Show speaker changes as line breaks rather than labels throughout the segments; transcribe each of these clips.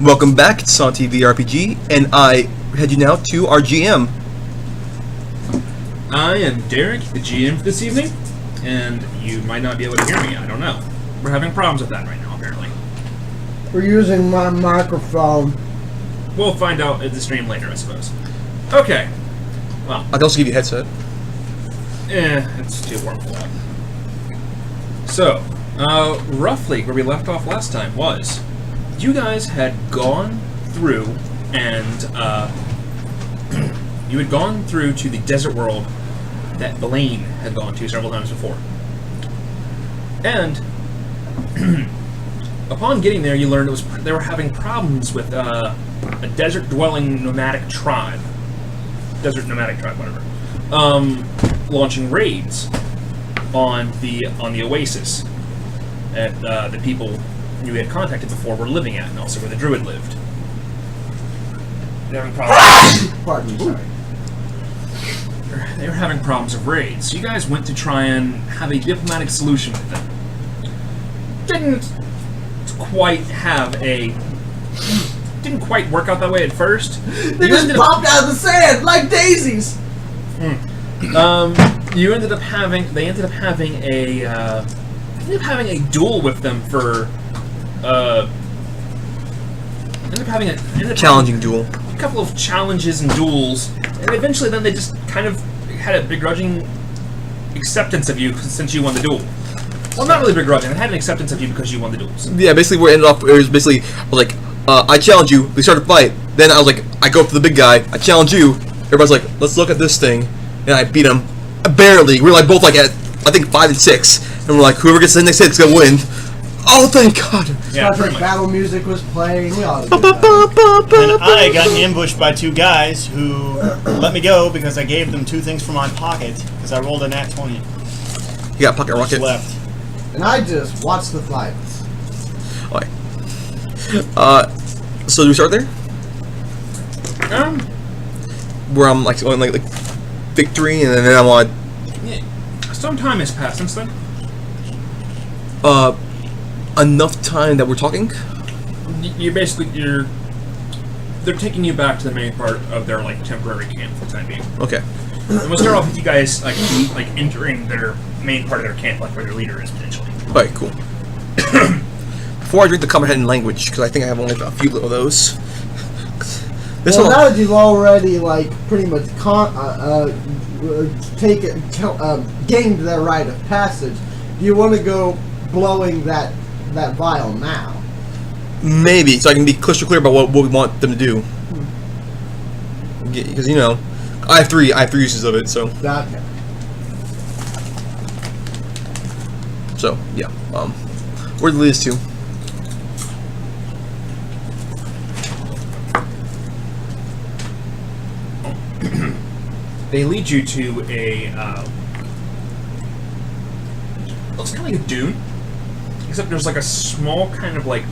Welcome back to Song TV RPG, and I head you now to our GM.
I am Derek, the GM for this evening, and you might not be able to hear me, I don't know. We're having problems with that right now, apparently.
We're using my microphone.
We'll find out at the stream later, I suppose. Okay. Well,
I can also give you a headset.
it's too warm for that. So, roughly where we left off last time was, you guys had gone through and, you had gone through to the desert world that Blaine had gone to several times before. And upon getting there, you learned they were having problems with a desert-dwelling nomadic tribe. Desert nomadic tribe, whatever. Launching raids on the Oasis at the people you had contacted before were living at, and also where the druid lived. They're having problems.
Pardon me, sorry.
They were having problems with raids. So you guys went to try and have a diplomatic solution with them. Didn't quite work out that way at first.
They just popped out of the sand like daisies.
They ended up having a duel with them for
Challenging duel.
a couple of challenges and duels, and eventually then they just kind of had a begrudging acceptance of you since you won the duel. Well, not really begrudging, they had an acceptance of you because you won the duels.
Yeah, basically where it ended off, it was basically, I was like, I challenge you, we started a fight, then I was like, I go for the big guy, I challenge you, everybody's like, let's look at this thing, and I beat him, barely, we were like both like at, I think 5 and 6, and we're like, whoever gets the next hit is gonna win. Oh, thank God!
Yeah,
Star Trek battle music was playing. We all had a good time.
And I got ambushed by two guys who let me go because I gave them two things from my pocket because I rolled a nat 20.
You got pocket rocket.
Left.
And I just watched the fight.
Okay. So do we start there? Where I'm like on like victory, and then I'm on.
Yeah. Some time has passed since then.
Enough time that we're talking.
They're taking you back to the main part of their like temporary camp for the time being.
Okay.
And we'll start off with you guys like entering their main part of their camp, like where their leader is potentially.
Alright, cool. Before I drink the comprehension language, because I think I have only a few of those. This
Well,
one.
now that you've already like pretty much gained their rite of passage, do you want to go blowing that vial now?
Maybe, so I can be crystal clear about what we want them to do. Because you know, I have three uses of it. So
Okay.
Yeah. Where did it lead us to?
They lead you to a looks kind of like a dune, except there's like a small kind of like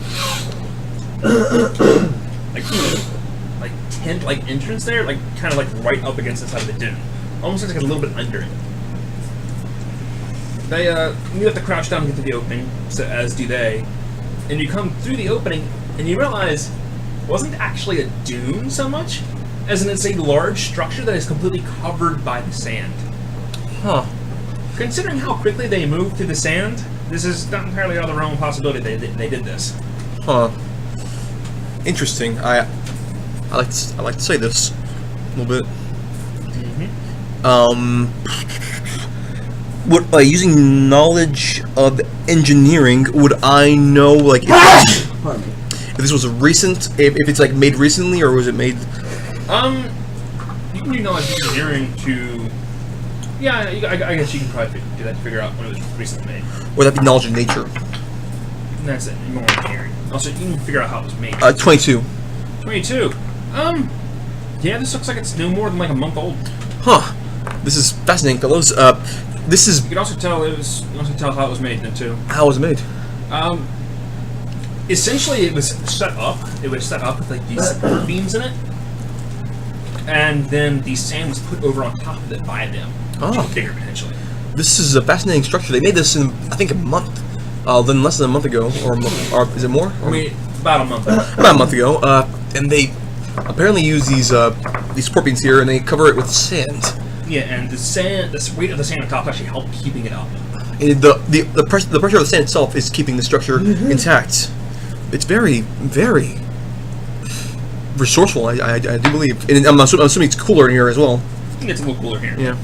tent like entrance there, like kind of like right up against the side of the dune, almost like a little bit under it. They you have to crouch down to get to the opening, so as do they, and you come through the opening and you realize it wasn't actually a dune so much as in it's a large structure that is completely covered by the sand.
Huh.
Considering how quickly they moved through the sand, this is not entirely out of the realm of possibility they did this.
Huh. Interesting. I like to say this a little bit. Would using knowledge of engineering, would I know like
Pardon me.
if this was a recent, if it's like made recently, or was it made?
You can do knowledge engineering to. Yeah, I guess you can probably do that to figure out when it was recently made.
Or that be knowledge of nature?
And that's it. More engineering. Also, you can figure out how it was made.
22.
22. Yeah, this looks like it's no more than like a month old.
Huh. This is fascinating, fellows. This is
You can also tell how it was made then too.
how it was made.
Essentially, it was set up. It was set up with like these support beams in it, and then the sand was put over on top of it by them.
Oh.
Bigger potentially.
This is a fascinating structure. They made this in, I think, a month. Then less than a month ago, or is it more?
I mean, about a month ago.
About a month ago, and they apparently use these scorpions here, and they cover it with sand.
Yeah, and the weight of the sand on top actually helped keeping it up.
And the pressure of the sand itself is keeping the structure intact. It's very, very resourceful. I do believe, and I'm assuming it's cooler in here as well.
I think it's a little cooler here.
Yeah.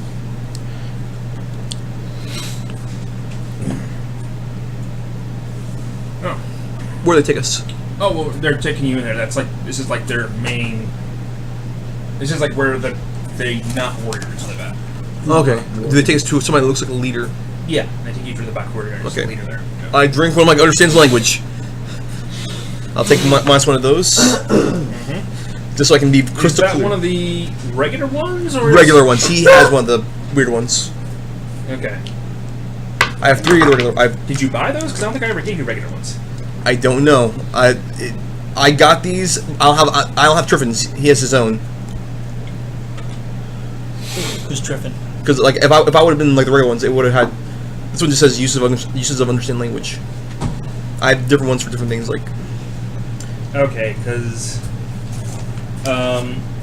Oh.
Where do they take us?
Oh, well, they're taking you in there. This is like their main. This is like where the not warriors live at.
Okay. Do they take us to somebody that looks like a leader?
Yeah, I take you to the back corridor. There's
Okay.
a leader there. Yeah.
I drink one of my understands language. I'll take minus one of those, just so I can be
Is
crystal
that
clear.
one of the regular ones, or
Regular ones. He has one of the weird ones.
Okay.
I have 3 of the regular.
Did you buy those? Because I don't think I ever gave you regular ones.
I don't know. I got these. I don't have Triffin's. He has his own.
Who's Triffin?
Because like if I would have been like the regular ones, it would have had. This one just says uses of understand language. I have different ones for different things. Like
Okay, because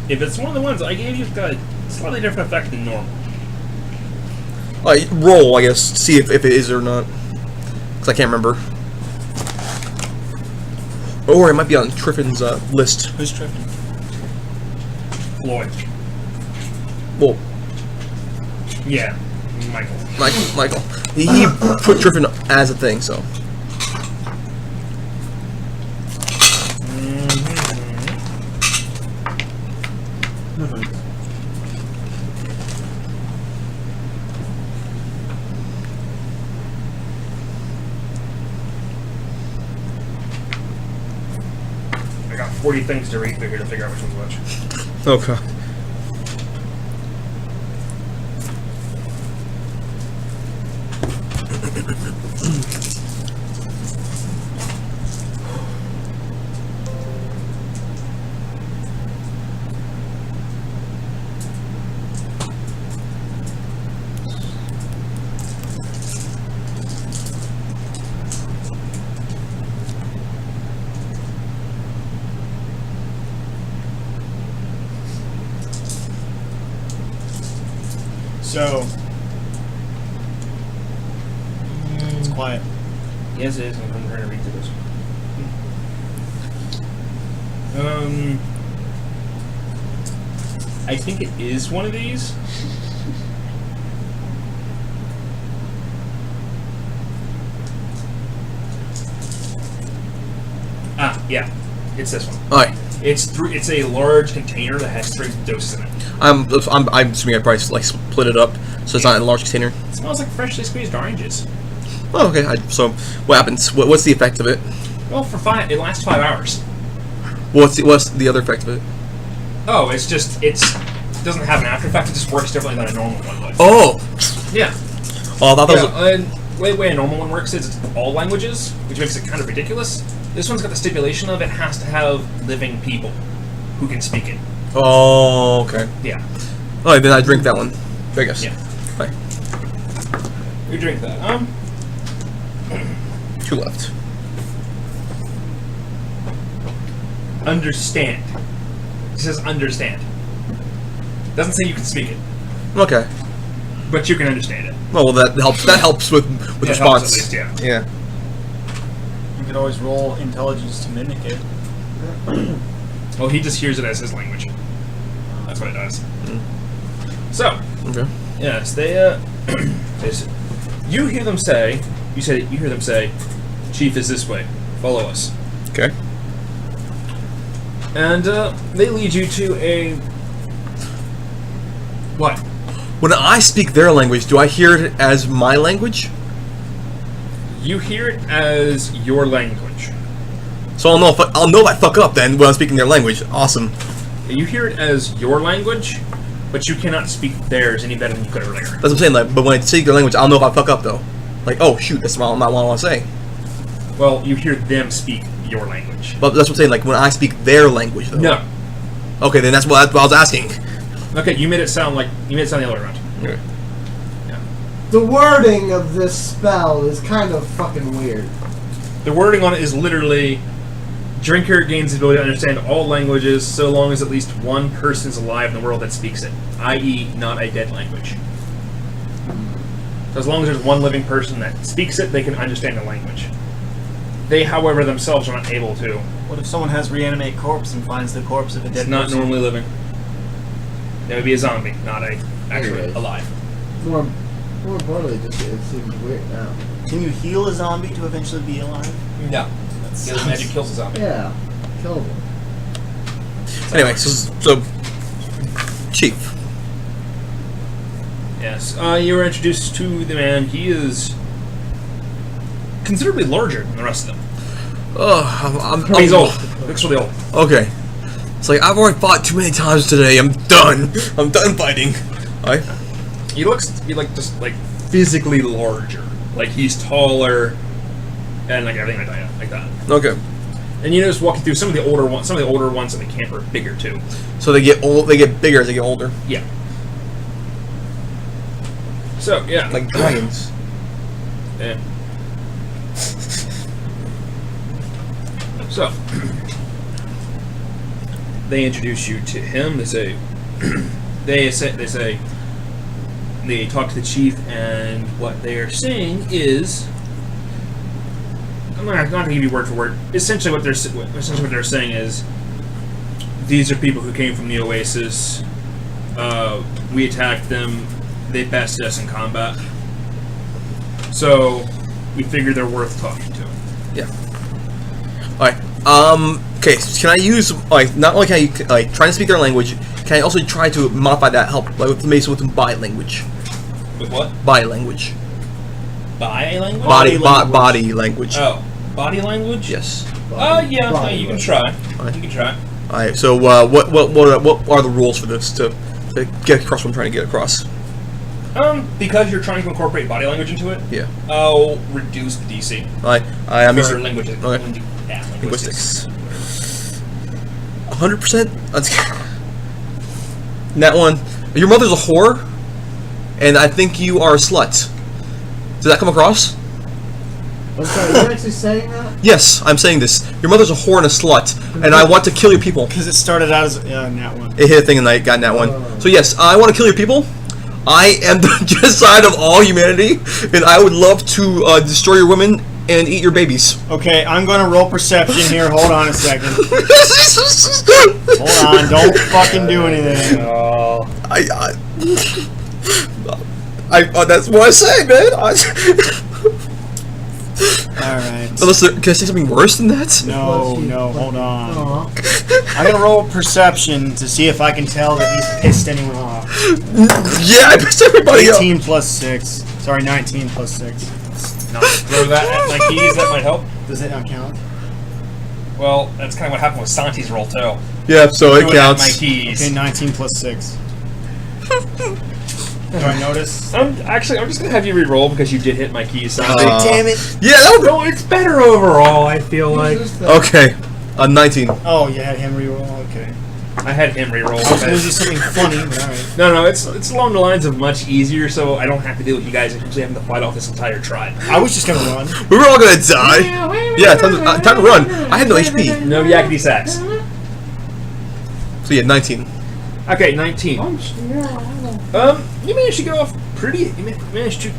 if it's one of the ones I gave you, it's got a slightly different effect than normal.
roll, I guess, to see if it is or not. Because I can't remember. Or it might be on Triffin's list.
Who's Triffin?
Floyd.
Well,
Yeah, Michael.
Michael. He put Triffin as a thing, so.
I got 40 things to read through here to figure out which one's which.
Okay.
So, it's quiet.
Yes, it is. I'm trying to read through this. I think it is one of these. Ah, yeah, it's this one.
Alright.
It's a large container that has 3 doses in it.
I'm assuming I probably like split it up so it's not in a large container.
It smells like freshly squeezed oranges.
Oh, okay. So what happens? What's the effect of it?
Well, it lasts 5 hours.
What's the other effect of it?
Oh, it doesn't have an after effect. It just works differently than a normal one would.
Oh.
Yeah.
Oh, I thought that was.
And the way a normal one works is it's all languages, which makes it kind of ridiculous. This one's got the stipulation of it has to have living people who can speak it.
Oh, okay.
Yeah.
Oh, then I drink that one. I guess.
Yeah.
Bye.
You drink that.
2 left.
Understand. It says understand. Doesn't say you can speak it,
Okay.
but you can understand it.
Well, that helps. That helps with
It
response.
helps at least,
Yeah.
You could always roll intelligence to mimic it.
Well, he just hears it as his language. That's what it does. So,
Okay.
yes, you hear them say, you hear them say, Chief is this way, follow us.
Okay.
And they lead you to a... What?
When I speak their language, do I hear it as my language?
You hear it as your language.
So I'll know if I fuck up then when I'm speaking their language. Awesome.
You hear it as your language, but you cannot speak theirs any better than you could earlier.
That's what I'm saying. Like, but when I speak their language, I'll know if I fuck up though. Like, oh shoot, that's not what I want to say.
Well, you hear them speak your language.
But that's what I'm saying. Like when I speak their language though.
No.
Okay, then that's what I was asking.
Okay, you made it sound the other way around.
Okay.
Yeah.
The wording of this spell is kind of fucking weird.
The wording on it is literally, Drinker gains the ability to understand all languages so long as at least one person is alive in the world that speaks it, i.e., not a dead language. So as long as there's one living person that speaks it, they can understand the language. They, however, themselves are not able to.
What if someone has reanimate corpse and finds the corpse of a dead
It's not
person?
normally living. That would be a zombie, not a actually
Anyways.
alive.
More importantly, just it seems weird now.
Can you heal a zombie to eventually be alive?
No. Healing magic kills a zombie.
Yeah, kill them.
Anyway, so Chief.
Yes. You were introduced to the man. He is considerably larger than the rest of them.
He's
He's old. Looks really old.
Okay. It's like I've already fought too many times today. I'm done. I'm done fighting. Alright.
He looks to be like just like physically larger. Like he's taller and like everything like that.
Okay.
And you notice walking through some of the older ones in the camp are bigger too.
So they get old. They get bigger as they get older,
Yeah. So yeah,
like dragons.
Yeah. So they introduce you to him. They say they talk to the chief, and what they are saying is, I'm not going to give you word for word. Essentially, what they're saying is, these are people who came from the Oasis. We attacked them. They bested us in combat. So we figured they're worth talking to.
Yeah. Alright. Okay. So can I use not only can I try to speak their language, can I also try to modify that help with some body language?
With what?
Body language.
Body language?
Body language.
Oh, body language?
Yes.
Yeah.
Body
You can
language.
try.
Alright.
You can try.
Alright. So what are the rules for this to get across what I'm trying to get across?
Because you're trying to incorporate body language into it,
Yeah.
I'll reduce the DC
I'm
for
using
languages.
Okay. Linguistics. 100%. That one. Your mother's a whore, and I think you are a slut. Did that come across?
I'm sorry, are you actually saying that?
Yes, I'm saying this. Your mother's a whore and a slut, and I want to kill your people.
Because it started out as that one.
It hit a thing and I got in that one. So yes, I want to kill your people. I am the genocide of all humanity, and I would love to destroy your women and eat your babies.
Okay, I'm gonna roll perception here. Hold on a second. Hold on, don't fucking do anything.
That's what I say, man.
Alright.
Unless can I say something worse than that?
No, hold on.
Aw.
I'm gonna roll perception to see if I can tell that he's pissed anyone off.
Yeah, I pissed everybody off.
18 plus 6. Sorry, 19 plus 6.
Not throw that at my keys. That might help.
Does it not count?
Well, that's kind of what happened with Santi's roll too.
Yeah, so it
Threw it at my
counts.
keys.
Okay, 19 plus 6. Do I notice?
I'm just gonna have you re-roll because you did hit my keys, Santi.
Damn it!
Yeah, that would
No, it's better overall. I feel like
Who's that?
Okay, 19.
Oh, you had him re-roll? Okay.
I had him re-roll.
I was gonna do something funny, but alright.
No, it's along the lines of much easier, so I don't have to deal with you guys actually having to fight off this entire tribe.
I was just gonna run.
We were all gonna die. Yeah, time to run. I had no HP.
No yakety sax.
So yeah, 19.
Okay, 19. You managed to get off pretty. You managed to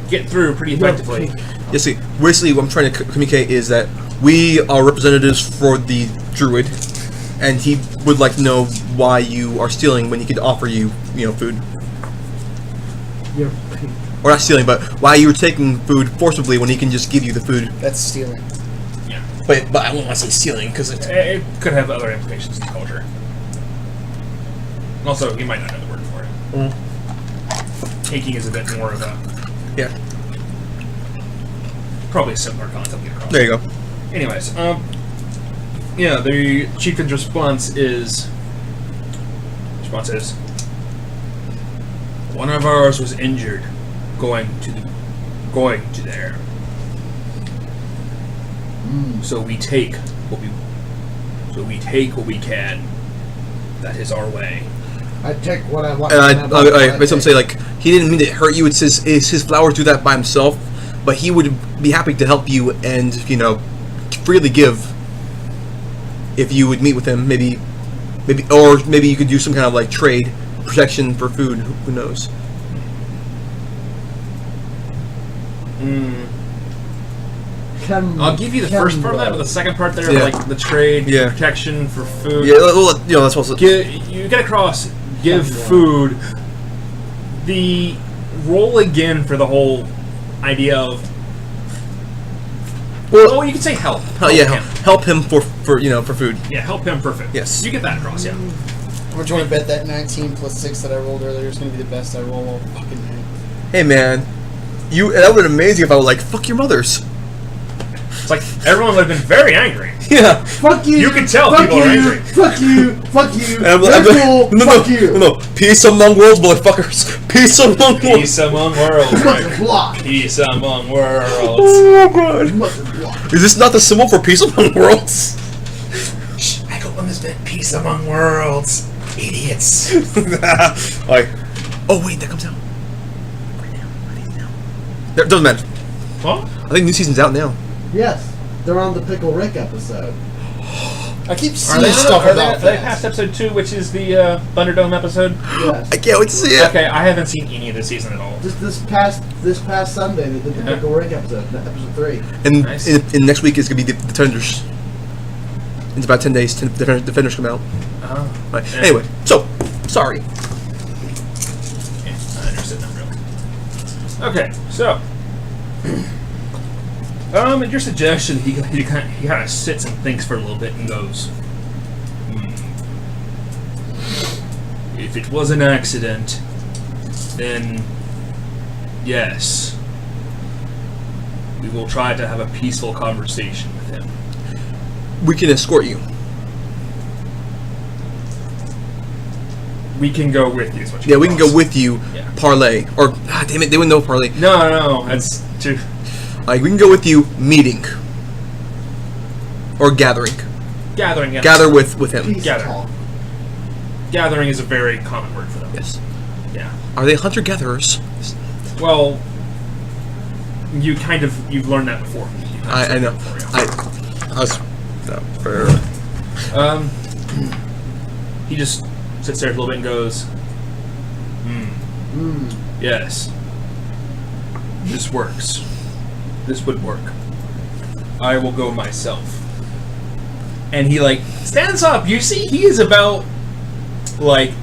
get through pretty effectively.
You see, basically what I'm trying to communicate is that we are representatives for the druid, and he would like to know why you are stealing when he could offer you, food.
You're
Or not stealing, but why you were taking food forcibly when he can just give you the food.
That's stealing.
Yeah,
But I won't want to say stealing because it's
it could have other implications in culture. Also, you might not know the word for it. Taking is a bit more of a
yeah.
probably a similar concept. to get across.
There you go.
Anyways, yeah, the chieftain's response is one of ours was injured going to there. So we take what we can. That is our way.
I take what I want.
And I basically say like he didn't mean to hurt you. It's his flower do that by himself, but he would be happy to help you and freely give if you would meet with him. Maybe you could do some kind of like trade protection for food. Who knows?
I'll give you the first part of that, but the second part there,
Yeah.
like the trade,
Yeah.
protection for food.
Yeah, well, that's also.
You get across, give food. The roll again for the whole idea of.
Well,
You could say help.
help him for food.
Yeah, help him for food.
Yes.
You get that across, yeah.
I'm going to bet that 19 plus 6 that I rolled earlier is going to be the best I roll all fucking night.
Hey man, that would have been amazing if I was like, fuck your mothers.
It's like everyone would have been very angry.
Yeah.
Fuck you.
You can tell
fuck
people
you,
are angry.
Fuck you. Fuck you.
And I'm
Red
like,
Bull,
no,
fuck you.
No, peace among worlds, motherfuckers. Peace among worlds.
Peace among worlds.
Mother block.
Peace among worlds.
Oh god.
Mother block.
Is this not the symbol for peace among worlds?
Shh, I don't understand peace among worlds. Idiots.
Like, oh wait, that comes out right now. There, doesn't matter.
What?
I think new season's out now.
Yes, they're on the Pickle Rick episode.
I keep
Are
seeing
they
stuff
are
about
they
that.
past episode 2, which is the Thunderdome episode?
Yes.
I can't wait to see it.
Okay, I haven't seen any of this season at all.
Just this past Sunday they did the
Yeah.
Pickle Rick episode 3.
And
Nice.
in next week is gonna be the Defenders. It's about 10 days. Defenders come out.
Oh.
Right.
Yeah.
Anyway, so sorry.
Yeah, I understood that really. Okay, so at your suggestion, he kind of sits and thinks for a little bit and goes, if it was an accident, then yes, we will try to have a peaceful conversation with him.
We can escort you.
We can go with you. Is what you
Yeah, we can go with you.
Yeah.
Parlay, or damn it, they wouldn't know parlay.
No, that's too.
Like we can go with you meeting or gathering.
Gathering. Yeah.
Gather with him.
Peace
Gather.
talk.
Gathering is a very common word for them.
Yes.
Yeah.
Are they hunter gatherers?
Well, you've learned that before. You've kind of
I
said
know.
that before,
I was no, fair.
yeah. He just sits there a little bit and goes, yes, this works. This would work. I will go myself. And he stands up. You see, he is about 11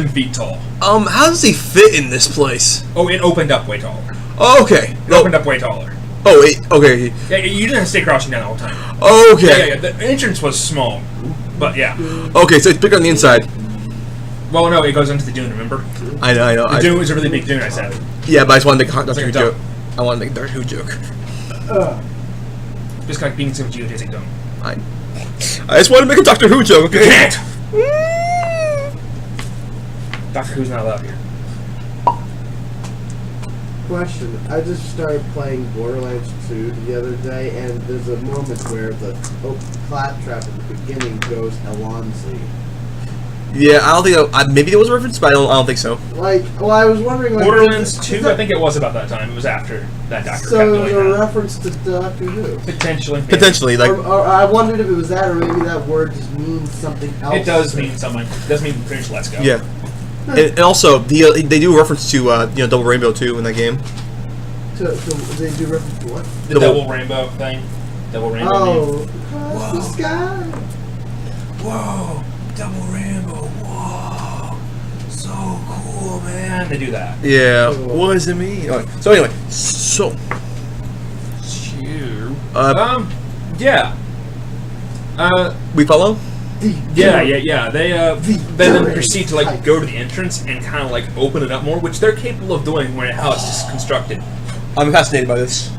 feet tall.
How does he fit in this place?
Oh, it opened up way taller.
Oh, okay.
It opened up way taller.
Oh, wait. Okay.
Yeah, you didn't have to stay crouching down all the time.
Okay.
Yeah. The entrance was small, but yeah.
Okay, so it's bigger on the inside.
Well, no, it goes into the dune. Remember,
I know.
the dune was a really big dune. I said.
Yeah, but I just wanted to make a Doctor Who
Like a
joke.
dome.
I wanted to make a Doctor Who joke.
Just like being some geodesic dome.
I just wanted to make a Doctor Who joke.
You
Okay.
can't. Doctor Who's not allowed here.
Question. I just started playing Borderlands 2 the other day, and there's a moment where the claptrap at the beginning goes Alonzi.
Yeah, I don't think maybe it was a reference, but I don't think so.
I was wondering.
Borderlands
is
2,
that-
I think it was about that time. It was after that Doctor
So
kept
it was
doing
a
that.
reference to Doctor Who.
Potentially.
Potentially, like
Or I wondered if it was that, or maybe that word just means something else.
It does mean something. It does mean pretty much let's go.
yeah. And also, they do reference to Double Rainbow too in that game.
So they do reference to what?
The double rainbow thing. Double rainbow.
Oh, across the sky.
Whoa, double rainbow. Whoa, so cool, man. They do that.
Yeah.
Cool.
What does it mean? Okay. So anyway, so
Yeah.
we follow.
Yeah. They then
Great
proceed to
type.
go to the entrance and kind of open it up more, which they're capable of doing when how it's just constructed.
I'm fascinated by this.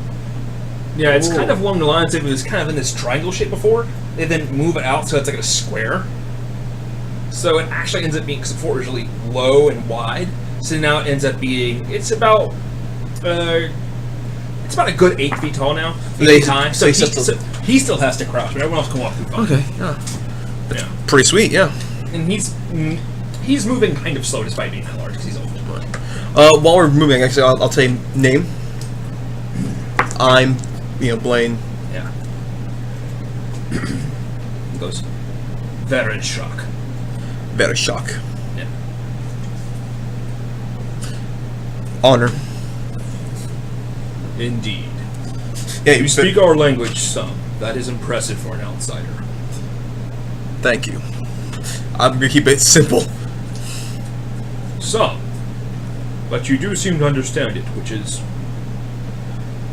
Yeah, it's
Ooh.
kind of along the lines of it was kind of in this triangle shape before. They then move it out so it's like a square. So it actually ends up being, because before it was really low and wide, so now it ends up being it's about a good 8 feet tall now. 8
They-
feet high. So
they
he,
still-
so he still has to crouch, but everyone else can walk through fine.
Okay. Yeah.
Yeah.
Pretty sweet. Yeah.
And he's moving kind of slow despite being that large because he's old.
While we're moving, actually, I'll say name. I'm, Blaine.
Yeah. He goes, veteran shock.
Better shock.
Yeah.
Honor.
Indeed.
Yeah,
You speak our language some. That is impressive for an outsider.
Thank you. I'm gonna keep it simple.
Some. But you do seem to understand it,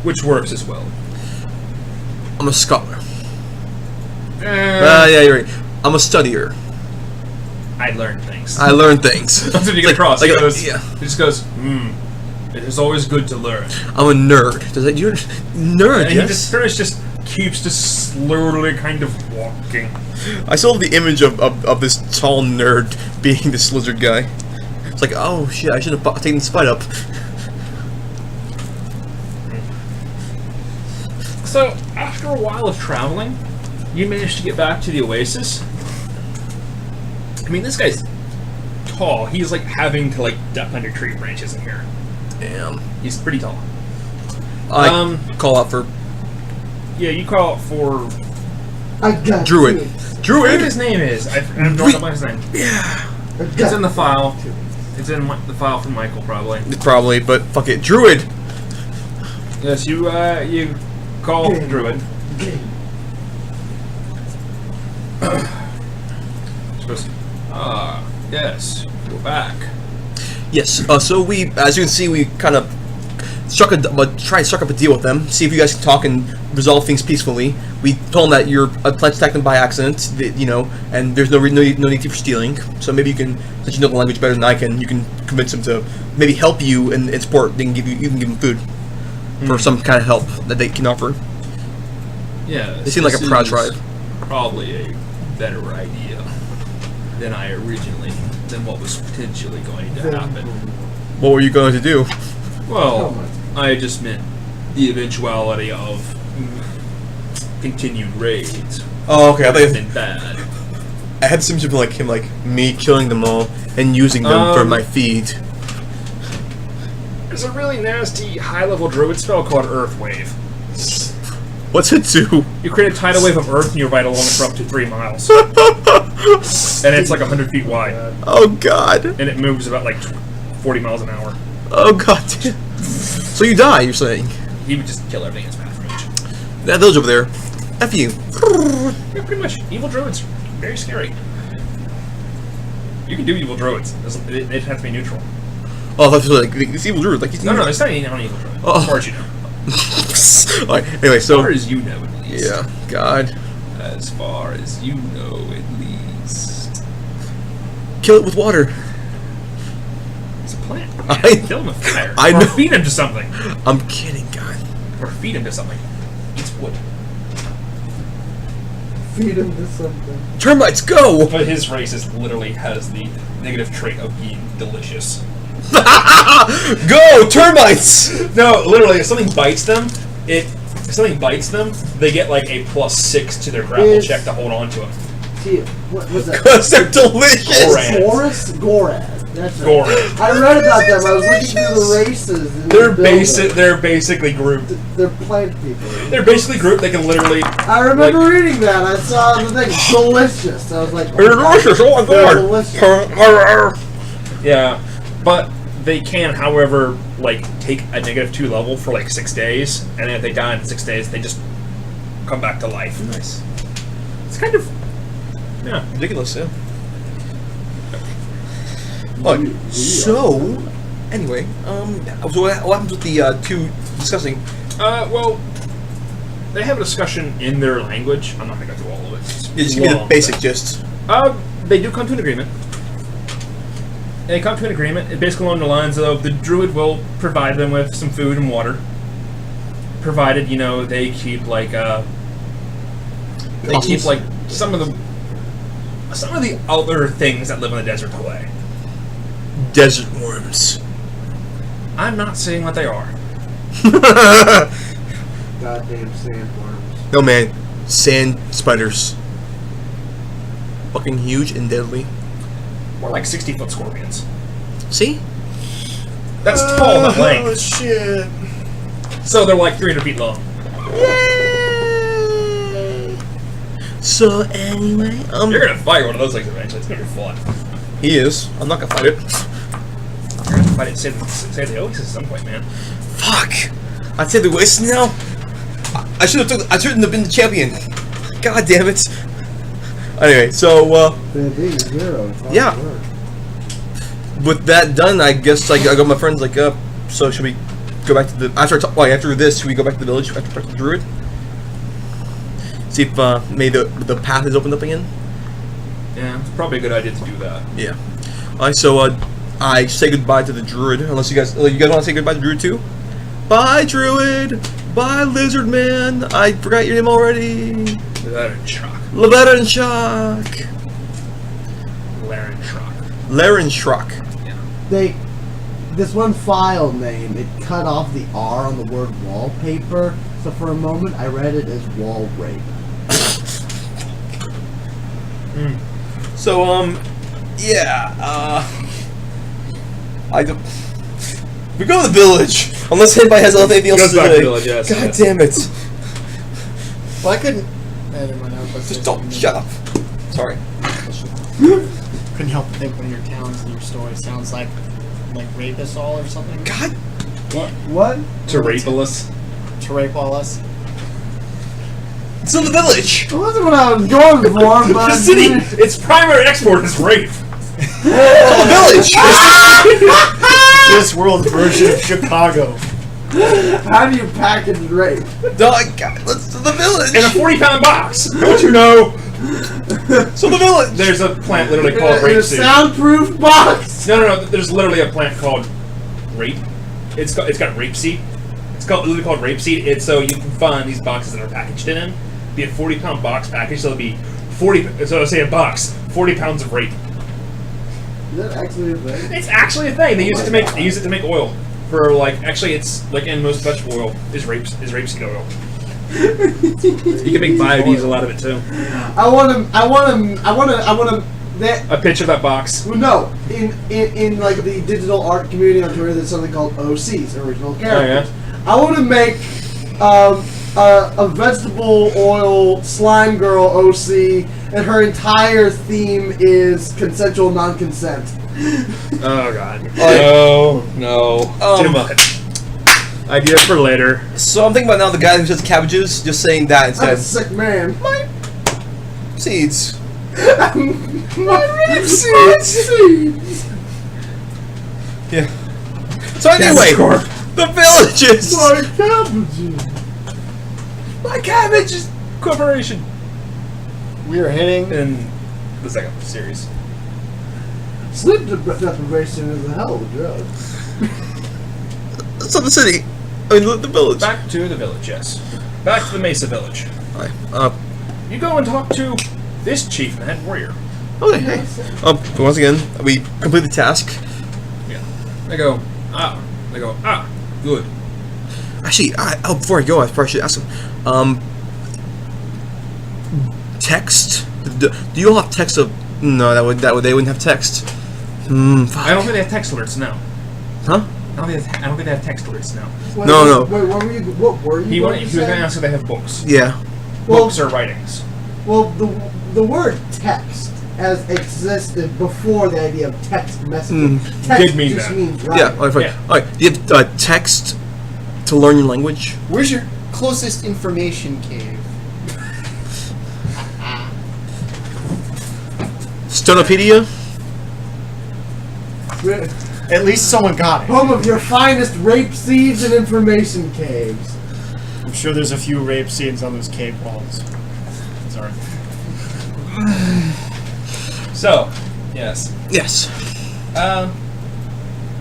which works as well.
I'm a scholar. Yeah, you're right. I'm a studier.
I learn things.
I learn things.
That's what you get across.
Like,
He goes,
yeah.
He just goes, it is always good to learn.
I'm a nerd. Does that you're nerd?
And
Yes.
he just pretty much just keeps just slowly kind of walking.
I saw the image of this tall nerd being this lizard guy. It's like, oh shit, I should have taken this fight up.
So, after a while of traveling, you manage to get back to the oasis. I mean, this guy's tall. He's like having to duck under tree branches in here.
Damn.
He's pretty tall.
I call out for
Yeah, you call out for
I got
Druid.
you.
whatever
Druid.
his name is. I don't know his name.
Yeah.
I
It's
got
in the file. It's in the file from Michael, probably.
Probably, but fuck it, Druid.
Yes, you call Druid.
you.
She goes, yes, go back.
Yes. So we, as you can see, we kind of try and struck up a deal with them. See if you guys can talk and resolve things peacefully. We told them that you're planning to attack them by accident, and there's no need for stealing. So maybe you can, since you know the language better than I can, you can convince them to maybe help you and support. They can you can give them food for some kind of help that they can offer.
Yeah,
They seem like a proud tribe.
Probably a better idea than what was potentially going to happen.
What were you going to do?
Well, I just meant the eventuality of continued raids.
Oh, okay. I thought
Been bad.
I had some of like him, like me killing them all and using them for my feed.
There's a really nasty high-level druid spell called Earth Wave.
What's it do?
You create a tidal wave of earth and you ride along it for up to 3 miles. And it's like 100 feet wide.
Oh god.
And it moves about 40 miles an hour.
Oh god. So you die, you're saying?
He would just kill everything in his path from each.
That village over there. F you.
Yeah, pretty much. Evil druids, very scary. You can do evil druids. They have to be neutral.
Oh, I thought you were like this evil druid. Like he's
No, it's not an evil druid.
Oh.
As far as you know.
Alright, anyway,
As
so
far as you know, at least.
yeah, God,
As far as you know, at least.
kill it with water.
It's a plant.
I-
Kill him with fire.
I
or
know.
feed him to something.
I'm kidding, God.
Or feed him to something. It's wood.
Feed him to something.
Termites, go!
But his race literally has the negative trait of being delicious.
Go, termites!
No, literally, if something bites them, they get a +6 to their grapple
It's-
check to hold on to them.
See, what was that?
Because they're delicious!
Gorad.
Forest Gorad. That's right.
Gorad.
I read about them. I was looking through the races. And
They're basically grouped.
They're plant people.
They're basically grouped. They can literally.
I remember reading that. I saw the thing. Delicious. I was like,
They're delicious, oh my
They're
god!
delicious.
Yeah, but they can, however, take a -2 level for 6 days, and then if they die in 6 days, they just come back to life.
Nice.
It's kind of, yeah.
Ridiculous, yeah. Oh, so, anyway, so what happens with the two discussing?
Well, they have a discussion in their language. I'm not gonna go through all of it. It's
Just give me the
long,
basic
but-
gist.
They do come to an agreement. They come to an agreement. It basically along the lines of the druid will provide them with some food and water, provided they keep some of the other things that live in the desert away.
Desert worms.
I'm not saying what they are.
Goddamn sandworms.
No man, sand spiders. Fucking huge and deadly.
More like 60-foot scorpions.
See?
That's tall, not
Oh
length.
shit.
So they're like 300 feet long.
Yay! So anyway,
You're gonna fight one of those things eventually. It's gonna be fun.
he is. I'm not gonna fight it.
You're gonna fight it. Say the Oasis at some point, man.
Fuck! I'd say the Oasis now. I shouldn't have been the champion. God damn it. Anyway, so
They're being zero. It's hard
Yeah.
work.
with that done, I guess I got my friends like so should we go back to the after this? Should we go back to the village after the druid? See if maybe the path is opened up again.
Yeah, it's probably a good idea to do that.
Yeah. Alright, so I say goodbye to the druid. Unless you guys want to say goodbye to druid too. Bye, druid. Bye, lizard man. I forgot your name already.
Laren Shock.
Lavetta and Shock.
Laren Shock.
Laren Shrock.
This one file name, it cut off the R on the word wallpaper, so for a moment I read it as wall rape.
So yeah. We go to the village. Unless anybody has anything else
Goes
to
back to
say.
the village, yes,
God
yes.
damn it.
Well, I couldn't. Never mind, I was about to say
Just don't
something.
shut up. Sorry.
Couldn't help but think one of your towns in your story sounds like rape us all or something.
God.
What?
To Rapeless.
To rape all us.
It's in the village.
It wasn't what I was going for, but...
The city! Its primary export is rape!
It's in the village.
This world's version of Chicago.
How do you package rape?
God, let's to the village.
In a 40-pound box! Don't you know?
So the village.
There's a plant literally called
In a
rapeseed.
soundproof box!
No. There's literally a plant called rape. It's got rapeseed. It's literally called rapeseed. It's so you can find these boxes that are packaged in them. Be a 40-pound box package, so it'll be 40. So say a box, 40 pounds of rape.
Is that actually a thing?
It's actually a thing. They use it to make oil. For actually, it's like in most vegetable oil is rapeseed oil. You can make biodiesel out of it too.
I want to.
A picture of that box.
No, in like the digital art community on Twitter, there's something called OCs, original characters. I want to make a vegetable oil slime girl OC, and her entire theme is consensual non-consent.
Oh god.
No.
Too much. Idea for later.
So I'm thinking about now the guy who says cabbages, just saying that
I'm
instead.
a sick man. My
Seeds.
rape seeds.
Yeah. So anyway, the villages.
My cabbages.
My cabbage corporation.
We are hitting.
In the second series.
Sleep deprivation is a hell of a drug.
So the city. I mean the village.
Back to the village, yes. Back to the Mesa village.
Alright.
You go and talk to this chief and head warrior.
Okay. Hey. Once again, we complete the task.
Yeah. They go, good.
Actually, before I go, I probably should ask him. Text. Do you all have text of? No, they wouldn't have text. Fuck.
I don't think they have text alerts now.
Huh?
I don't think they have text alerts now.
Wait,
No.
Wait, what were you?
He
going
was
to
going to
say?
ask if they have books.
Yeah.
Well,
Books or writings.
Well, the word text has existed before the idea of text messaging. Text
Did mean
just
that.
means
Yeah.
writing.
Alright. Fine.
Yeah.
Alright. Do you have text to learn your language?
Where's your closest information cave?
Stonopedia.
At least someone got it.
Home of your finest rape seeds and information caves.
I'm sure there's a few rape scenes on those cave walls. Sorry.
So, yes.
Yes.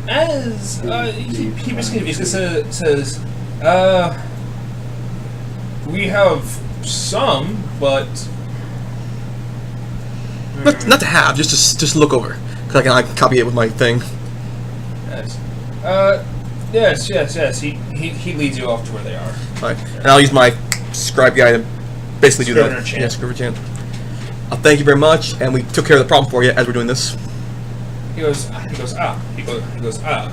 As he basically says, we have some, but
Not to have, just look over. Cause I can copy it with my thing.
yes. Yes. He leads you off to where they are.
Alright. And I'll use my scribe guy to basically do
Scrivener
that.
chant.
Yeah, scrivener chant. Thank you very much, and we took care of the problem for you as we're doing this.
He goes.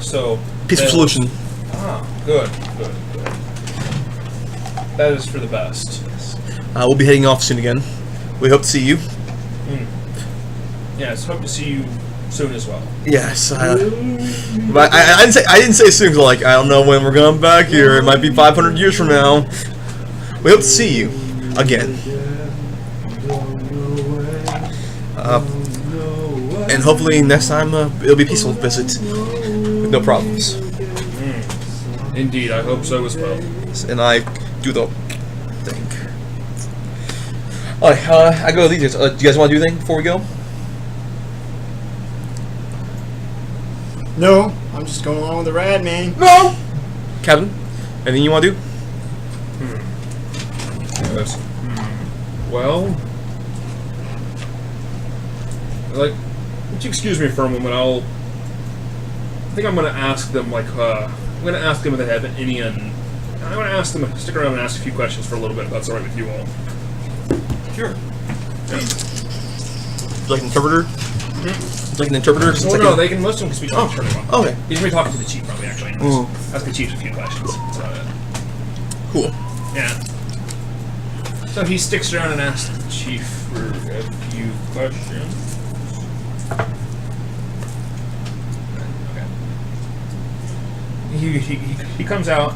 So
Peaceful
then-
solution.
Good. that is for the best.
We'll be heading off soon again. We hope to see you.
Yes, hope to see you soon as well.
Yes. But I didn't say soon. 'Cause like I don't know when we're going back here. It might be 500 years from now. We hope to see you again. And hopefully next time it'll be a peaceful visit with no problems.
Indeed, I hope so as well.
And I do the thing. Alright, I go to Allegiance. Do you guys want to do anything before we go?
No, I'm just going along with the rad, man.
No! Captain, anything you want to do?
Yes. Well, like, would you excuse me for a moment? I think I'm gonna ask them, like, I'm gonna ask them if they have any, and I'm gonna ask them to stick around and ask a few questions for a little bit, if that's alright with you all.
Sure. Like an interpreter? Like an interpreter?
Well,
Like
no,
a-
they can listen because we talk pretty well.
Okay.
He's gonna be talking to the chief, probably, actually. Ask the chief a few questions. That's about it.
Cool.
Yeah. So he sticks around and asks the chief for a few questions. Okay. He comes out.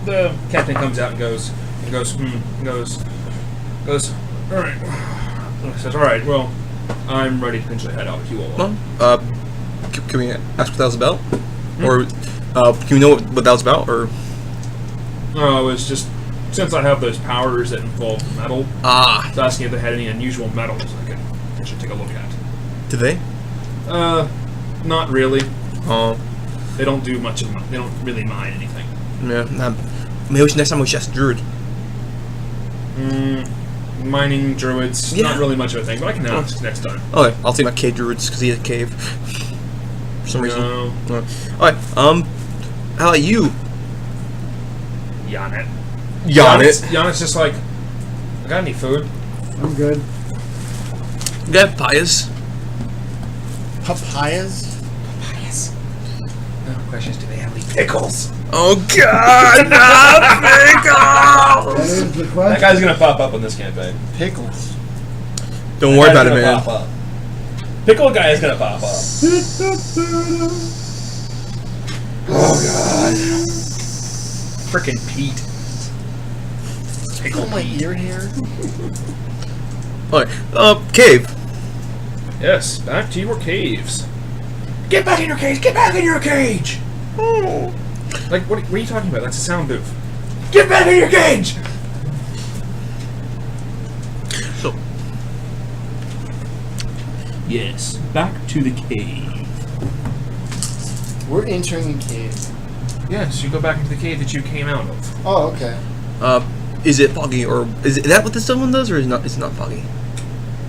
The captain comes out and goes. He goes. All right. He says, all right. Well, I'm ready to potentially head out with you all.
Well, can we ask what that was about? Or, can we know what that was about? Or,
Oh, it's just since I have those powers that involve metal. I was asking if they had any unusual metals I could potentially take a look at.
do they?
Not really.
Oh,
They don't do much of. They don't really mine anything.
yeah. Maybe next time we should ask Druid.
Mining druids,
Yeah.
not really much of a thing, but I can ask next time.
Okay, I'll take my cave druids because he has a cave. For some reason.
No.
Alright, how about you?
Yanet.
Yanit.
just like, I got any food?
I'm good.
You got papayas?
Papayas?
No questions. Do they have any pickles?
Oh god, not
That
pickles!
is the
That
question.
guy's gonna pop up on this campaign.
Pickles.
Don't worry about it,
Guy's gonna
man.
pop up. Pickle guy is gonna pop up. Oh god. Frickin' Pete. Pickle
Pull my
Pete.
ear hair.
Alright, cave.
Yes, back to your caves. Get back in your cage! Get back in your cage! Like, what are you talking about? That's a sound booth. Get back in your cage!
So,
Yes, back to the cave.
We're entering a cave.
Yes, you go back into the cave that you came out of.
Oh, okay.
is it foggy or is that what this one does or is it not foggy?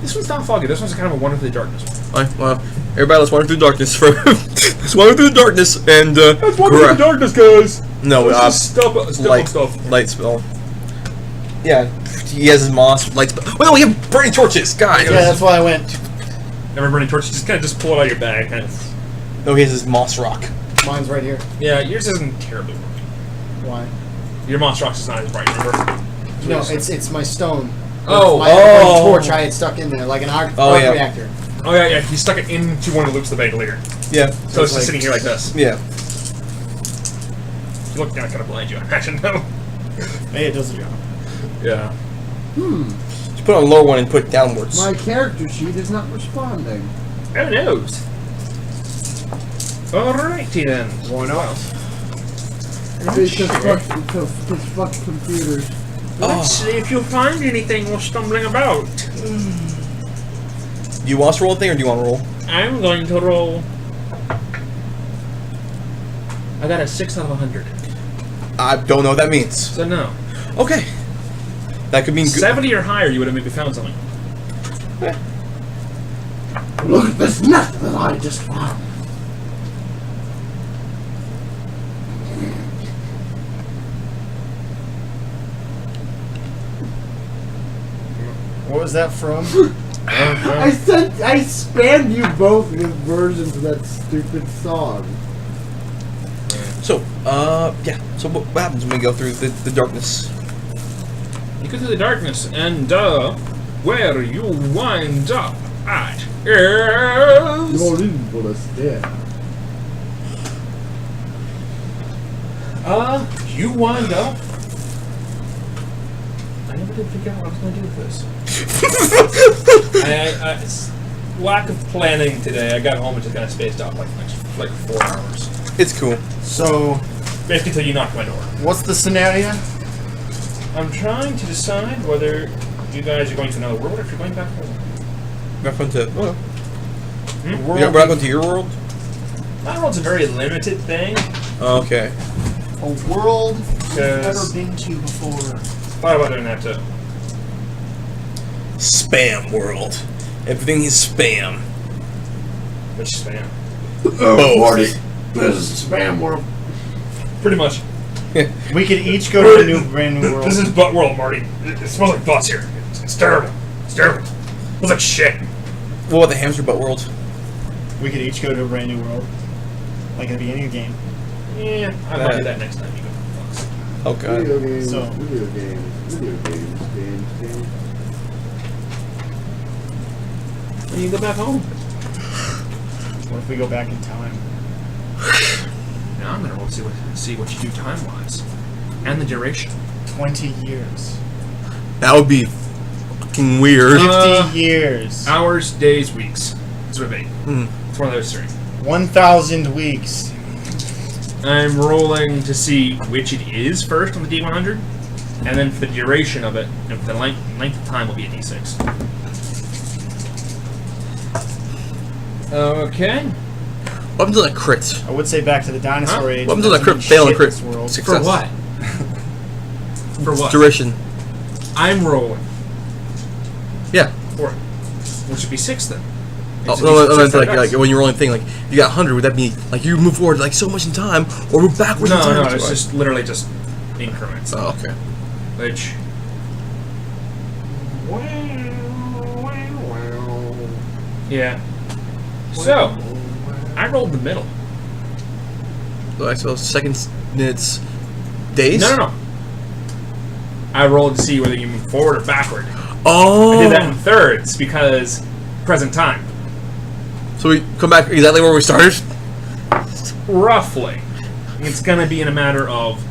This one's not foggy. This one's kind of a Wander Through the Darkness.
Alright, well, everybody let's wander through the darkness for let's wander through the darkness and
Let's wander through the darkness, guys!
No,
Stuff.
light spell. Yeah, he has his moss light spell. Well, no, we have burning torches, guys.
Yeah, that's why I went.
Never burning torch. Just kind of just pull it out of your bag. Kind of.
No, he has his moss rock.
Mine's right here.
Yeah, yours isn't terribly bright.
Why?
Your Moss Rocks is not as bright. Remember?
No, it's my stone.
Oh,
my
oh.
torch I had stuck in there like an arc
Oh, yeah.
reactor.
Oh yeah. He stuck it into one of the loops of the bandolier.
Yeah,
So it's just
like-
sitting here like this.
yeah.
If you look down, kind of blind you. I imagine though.
Hey, it does the job.
Yeah.
Just put on a lower one and put it downwards.
My character sheet is not responding.
Who knows? Alrighty then.
Why not?
Because fuck computers.
Let's see if you'll find anything while stumbling about.
Do you want us to roll a thing or do you want to roll?
I'm going to roll. I got a 6 out of 100.
I don't know what that means.
So no.
Okay. That could mean good.
70 or higher, you would have maybe found something.
Look at this nut that I just found.
What was that from?
I spammed you both with versions of that stupid song.
So, yeah. So what happens when we go through the darkness?
go through the darkness, and where you wind up at is you wind up. I never did figure out what I was going to do with this. It's lack of planning today. I got home and just kind of spaced out like 4 hours.
It's cool.
So,
Basically, till you knock my door.
what's the scenario?
I'm trying to decide whether you guys are going to another world or if you're going back home.
Back onto. Oh.
Hmm?
Yeah, back onto your world.
My world's a very limited thing.
Oh, okay.
A world you've never
Because-
been to before.
Thought about doing that too.
Spam world. Everything is spam.
Which spam?
Oh, Marty.
This is spam world.
Pretty much.
We could each go to a brand new world.
This is butt world, Marty. It smells like butts here. It's terrible. It's terrible. It smells like shit.
What about the hamster butt world?
We could each go to a brand new world. Like at the beginning of the game.
Yeah, I might do that next time you go. Fucks.
Oh god.
Video games,
So-
games.
When you go back home.
What if we go back in time?
Now I'm gonna roll to see what you do time-wise. And the duration.
20 years.
That would be fucking weird.
50 years.
Hours, days, weeks. It's what it be.
Mm.
It's one of those three.
1,000 weeks.
I'm rolling to see which it is first on the D100, and then for the duration of it, and for the length of time will be a D6. Okay.
What happens to that crit?
I would say back to the dinosaur
Huh?
age.
What happens to that
doesn't
crit
mean
fail and
shit
crit
in this world.
success?
For what? For what?
Duration.
I'm rolling
Yeah.
for it. Which would be 6 then.
Oh,
It's a
no,
D6
I meant like
dice.
when you're rolling thing, like you got 100, would that be like you move forward like so much in time, or move backwards in
No,
time?
no, it's just literally just increments.
Oh, okay.
Which. Yeah. So, I rolled the middle.
So seconds, minutes, days.
No. I rolled to see whether you move forward or backward.
Oh.
I did that in thirds because present time.
So we come back exactly where we started.
Roughly. It's going to be in a matter of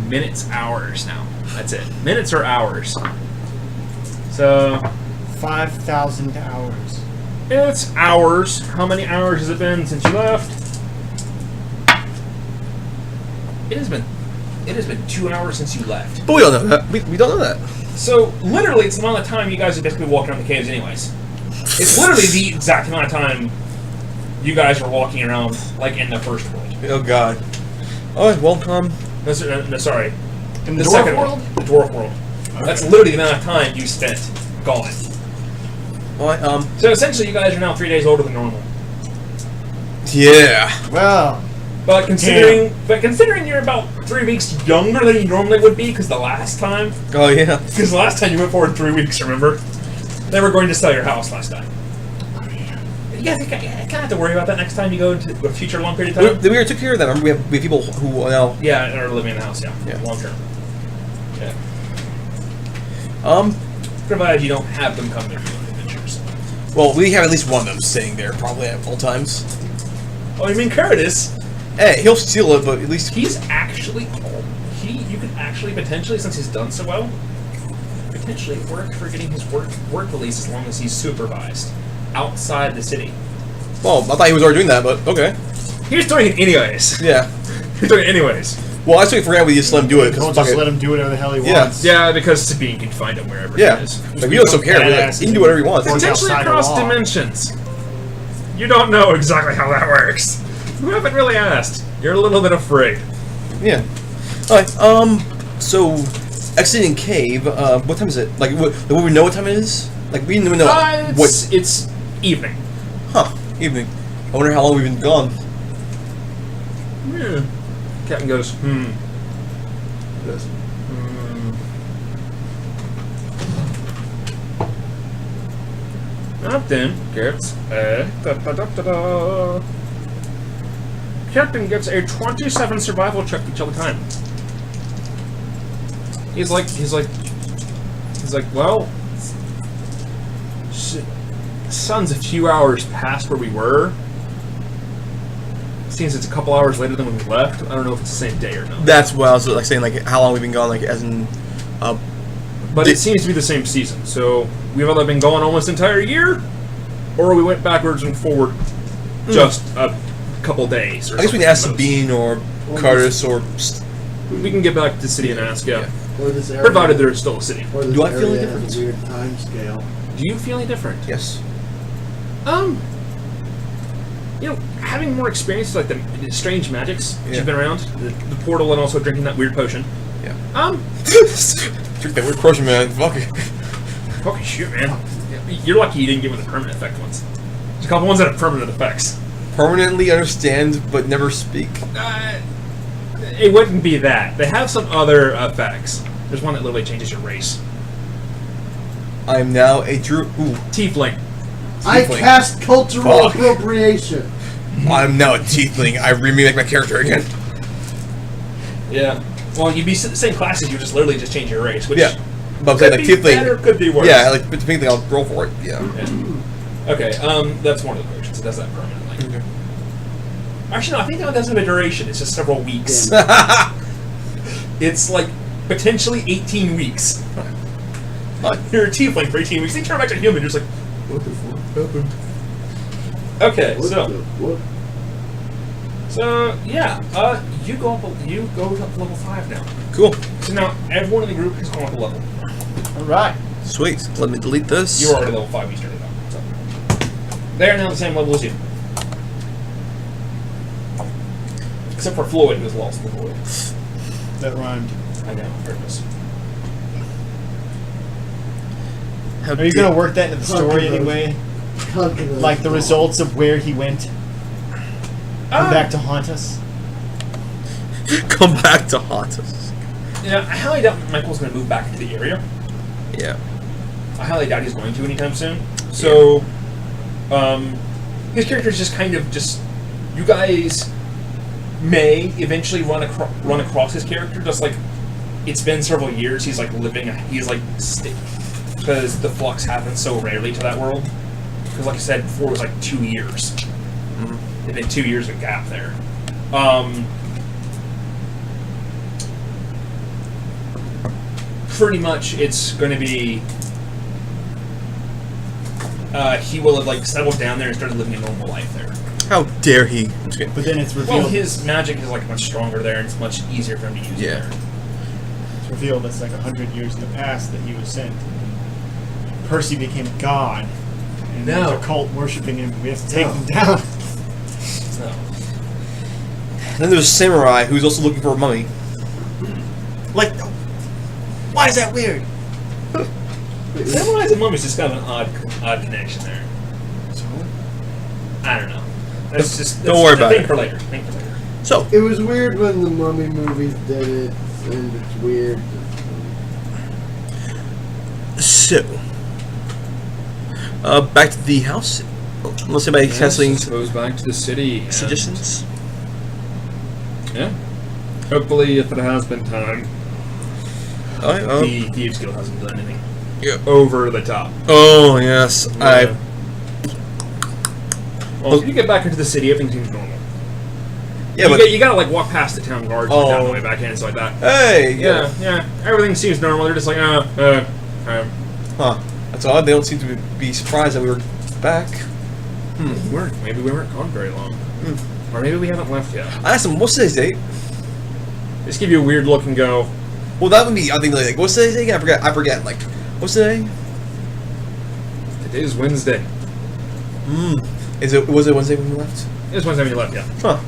minutes, hours now. That's it. Minutes or hours. So,
5,000 hours.
it's hours. How many hours has it been since you left? It has been 2 hours since you left.
But we don't know that. We don't know that.
So, literally, it's the amount of time you guys are basically walking around the caves anyways. It's literally the exact amount of time you guys were walking around, like, in the first world.
Oh god. Oh well,
No, sorry.
In
The
the
second
dwarf world?
world? The dwarf world. That's literally the amount of time you spent gone.
well,
So, essentially, you guys are now 3 days older than normal.
yeah.
Well,
But considering you're about 3 weeks younger than you normally would be, because the last time you went forward 3 weeks, remember? They were going to sell your house last time. You guys kind of have to worry about that next time you go into a future long period of time.
We already took care of that. Remember, we have people who now.
Yeah, or living in the house, yeah.
Yeah.
Long term. Yeah.
Um.
Provided you don't have them come with you on adventures.
Well, we have at least one of them staying there probably at all times.
Oh, you mean Curtis?
Hey, he'll steal it, but at least
He's actually... You could actually potentially, since he's done so well, potentially work for getting his work release as long as he's supervised. Outside the city.
Well, I thought he was already doing that, but okay.
He's doing it anyways.
Yeah.
He's doing it anyways.
Well, I actually forgot we just let him do it
don't
because
just let him do whatever the hell he
Yeah.
wants.
Yeah, because Sabine can find him wherever
Yeah.
he is.
Like, we don't care.
Badass
He can do whatever he wants.
Work
Potentially
outside the
across
law.
dimensions. You don't know exactly how that works. You haven't really asked. You're a little bit afraid.
Yeah. Alright, so, exiting cave, what time is it? Like, will we know what time it is? Like, we didn't even know
It's evening.
Huh, evening. I wonder how long we've been gone.
Captain goes, Captain gets a... Captain gets a 27 survival check each other time. He's like, He's like, well, sun's a few hours past where we were. Seems it's a couple hours later than when we left. I don't know if it's the same day or not.
That's what I was like saying. Like how long we've been gone. Like as in,
But it seems to be the same season. So we've either been gone almost an entire year, or we went backwards and forward just a couple days. Or
I guess we can ask Sabine or
Or
Curtis or.
We can get back to the city and ask. Yeah,
Or this area,
provided there's still a city.
or this
Do I feel any
area has
difference?
a weird time scale.
Do you feel any different?
Yes.
You know, having more experience with like the strange magics that
Yeah.
you've been around, the portal, and also drinking that weird potion.
Yeah.
Drink
that weird potion, man. Fuck it.
Fucking shit, man. You're lucky you didn't get with the permanent effect ones. There's a couple ones that have permanent effects.
Permanently understand but never speak.
It wouldn't be that. They have some other effects. There's one that literally changes your race.
I am now a Drew. Ooh.
Tiefling.
I
Tiefling.
cast cultural
Fuck.
appropriation.
I'm now a Tiefling. I remake my character again.
Yeah. Well, you'd be the same class as you, just literally just change your race. Which
Yeah. But I'm
could
saying like
be
Tiefling.
better, could be worse.
Yeah, like Tiefling. I'll roll for it. Yeah.
Yeah. Okay. That's one of the potions. It does that permanently.
Okay.
Actually, no. I think that one doesn't have a duration. It's just several weeks. It's like potentially 18 weeks. You're a tiefling for 18 weeks. They turn back to human. You're just like, what the fuck happened? Okay,
What
so
the- what?
yeah, you go up to level 5 now.
Cool.
So now everyone in the group has gone up a level.
All right.
Sweet. Let me delete this.
You were already level 5. You started out. So they are now the same level as you, except for Floyd, who was lost in the void.
That rhymed.
I know. I heard this.
How
Are you
dare-
gonna work that into the story anyway? Like the results of where he went? Come back to haunt us?
come back to haunt us?
Yeah, I highly doubt Michael's going to move back into the area.
Yeah.
I highly doubt he's going to anytime soon. So, his character's just kind of just. You guys may eventually run across his character, just like it's been several years. He's like living. He's like because the flux happens so rarely to that world. Because, like I said before, it was like 2 years. It'd been 2 years of gap there. Pretty much, it's going to be. He will have like settled down there and started living a normal life there.
How dare he? I'm just kidding.
But then it's revealed.
Well, his magic is like much stronger there, and it's much easier for him to use.
Yeah.
There.
It's revealed it's like 100 years in the past that he was sent. Percy became a god. And
No.
there's a cult worshipping him. We have to take them down.
So,
And then there's a samurai who's also looking for a mummy.
Like, why is that weird?
Samurais and mummies just kind of an odd connection there.
So,
I don't know. That's just
Don't worry about
think
it.
for later. Think for later.
So,
It was weird when the Mummy movies did it, and it's weird.
back to the house. Unless anybody has any
goes back to the city. and-
suggestions.
Yeah. Hopefully, if it has been time,
Alright,
the Thieves Guild hasn't done anything
yeah.
over the top.
Oh, yes.
Well, if you get back into the city, everything seems normal.
Yeah,
you,
but.
you gotta like walk past the town guards and down the way back in, so like that.
Hey!
Yeah. Everything seems normal. They're just like,
Huh. That's odd. They don't seem to be surprised that we were back.
maybe we weren't gone very long. Or maybe we haven't left yet.
I asked them, what's today's date?
Just give you a weird look and go,
Well, that would be, I think, like, what's today's date again? I forget. Like, what's today?
today's Wednesday.
Was it Wednesday when we left?
It's Wednesday when you left, yeah.
Huh.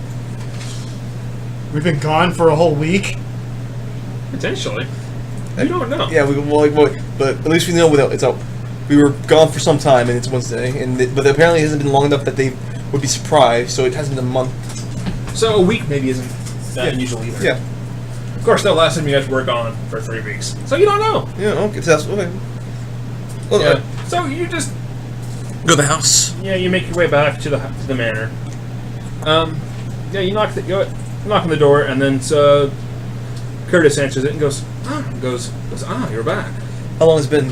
we've been gone for a whole week.
Potentially. You don't know.
Yeah, but at least we know it's out. We were gone for some time, and it's Wednesday, but apparently it hasn't been long enough that they would be surprised. So it hasn't been a month.
So a week maybe isn't that unusual either.
Yeah.
Of course, that last time you guys were gone for 3 weeks. So you don't know.
Yeah. Okay. So that's okay. Well,
Yeah. So you just
go to the house.
you make your way back to the manor. You knock on the door, and then Curtis answers it and goes, you're back.
How long has it been?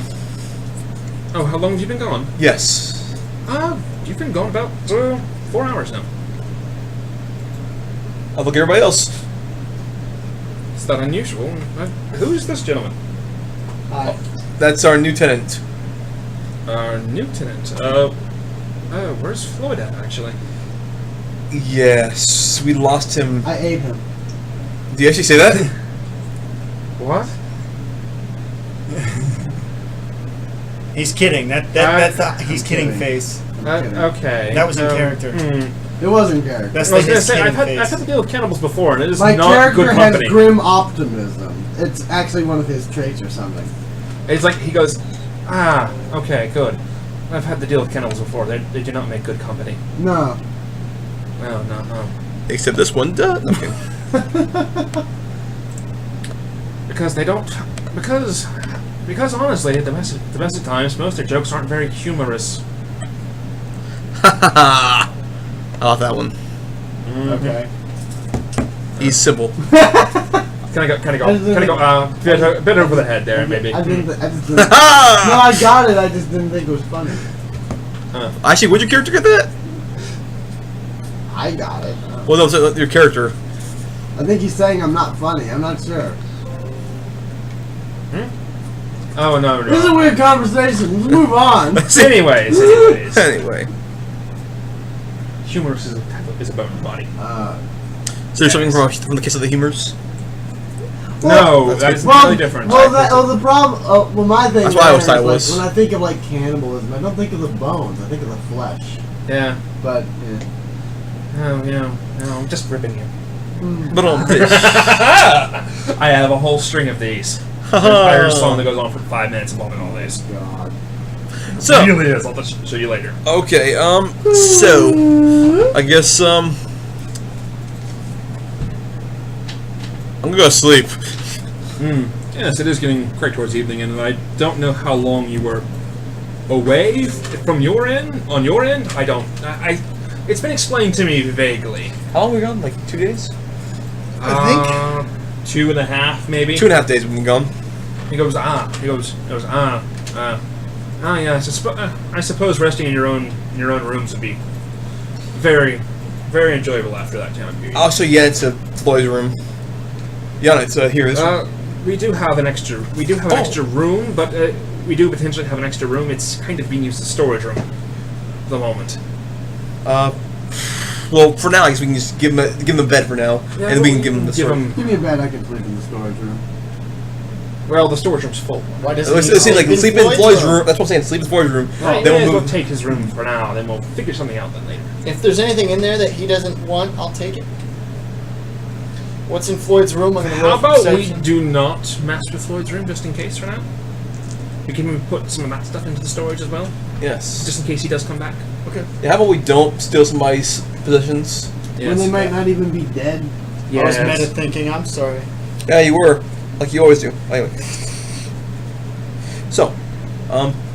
Oh, how long have you been gone?
Yes.
You've been gone about 4 hours now.
I'll look at everybody else.
Is that unusual? Who is this gentleman?
Hi.
That's our new tenant.
Our new tenant. Where's Floyd at, actually?
Yes, we lost him.
I ate him.
Do you actually say that?
What?
He's kidding. That's the he's kidding face.
Okay.
That was in character.
It wasn't character.
I
That's
was
the
gonna
his
say,
kidding
I've
face.
had to deal with cannibals before, and it is
My
not
character
good
has
company.
grim optimism. It's actually one of his traits or something.
It's like, he goes, okay, good. I've had to deal with cannibals before. They do not make good company.
No.
No.
Except this one does. Okay.
Because they don't... Because honestly, at the best of times, most of their jokes aren't very humorous.
I like that one.
Okay.
He's simple.
Can I go a bit over the head there, maybe.
I just didn't. No, I got it. I just didn't think it was funny.
Actually, would your character get that?
I got it.
Well, no, so your character.
I think he's saying I'm not funny. I'm not sure.
Oh, no.
This is a weird conversation. Let's move on.
Anyways.
Anyway.
Humorous is a bone in the body.
So you're something from the case of the humors?
No, that is really different.
The problem. Well, my thing.
That's why I was
there is,
was.
when I think of like cannibalism, I don't think of the bones. I think of the flesh.
Yeah.
But
Oh, no, I'm just ripping you.
But on
I have a whole string of these. There's an entire song that goes on for 5 minutes involving all these.
God.
So,
It really is. I'll just show you later.
okay, so, I guess, I'm gonna go to sleep.
Yes, it is getting quite towards evening, and I don't know how long you were away from your end. On your end, I don't. It's been explained to me vaguely.
How long were we gone? Like 2 days?
I
2.5, maybe.
2.5 days we've been gone.
He goes, yeah. I suppose resting in your own rooms would be very, very enjoyable after that time period.
Also, yeah, it's a boys' room. Yeah, it's here. This
We do have an extra. We do have an extra room, but we do potentially have an extra room. It's kind of being used as a storage room at the moment.
Well, for now, I guess we can just give him a bed for now,
Yeah,
and then we can give him the storage.
Give me a bed. I can sleep in the storage room.
Well, the storage room's full.
Why does
It seems like sleep in Floyd's room. That's what I'm saying. Sleep in Floyd's room.
Right,
Then
we'll
we'll move.
take his room for now. Then we'll figure something out then later.
If there's anything in there that he doesn't want, I'll take it. What's in Floyd's room? I'm gonna
How
roll for
about we
perception.
do not mess with Floyd's room just in case for now? We can even put some of that stuff into the storage as well,
Yes.
just in case he does come back.
Okay.
Yeah, how about we don't steal somebody's possessions?
When they might not even be dead.
I was meta thinking. I'm sorry.
Yeah, you were. Like you always do. Anyway. So,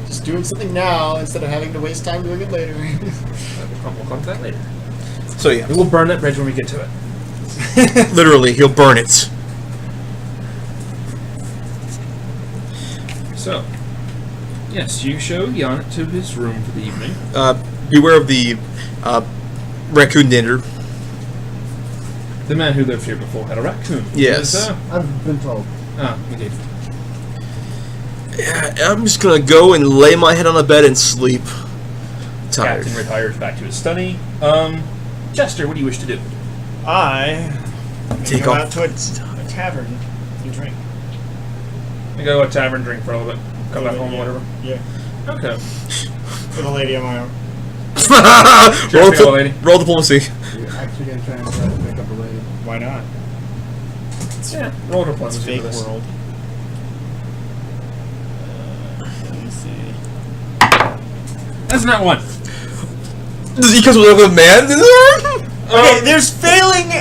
Just doing something now instead of having to waste time doing it later.
We'll come to that later.
so yeah.
We will burn that bridge when we get to it.
Literally, he'll burn it.
So, yes, you show Yannick to his room for the evening.
Beware of the raccoon dander.
The man who lived here before had a raccoon.
Yes.
I've been told.
Indeed.
Yeah, I'm just gonna go and lay my head on the bed and sleep. Tired.
Captain retires back to his study. Jester, what do you wish to do?
I
Take
go
off.
out to a tavern and drink.
I go to a tavern, drink for a little bit, come back home or whatever.
Yeah.
Okay.
With a lady on my arm.
roll diplomacy.
You're actually gonna try and pick up a lady.
Why not?
Yeah, roll a
It's
diplomacy
fake
for this.
world. Let me see.
That's not one.
Does he come with a man?
Okay, there's failing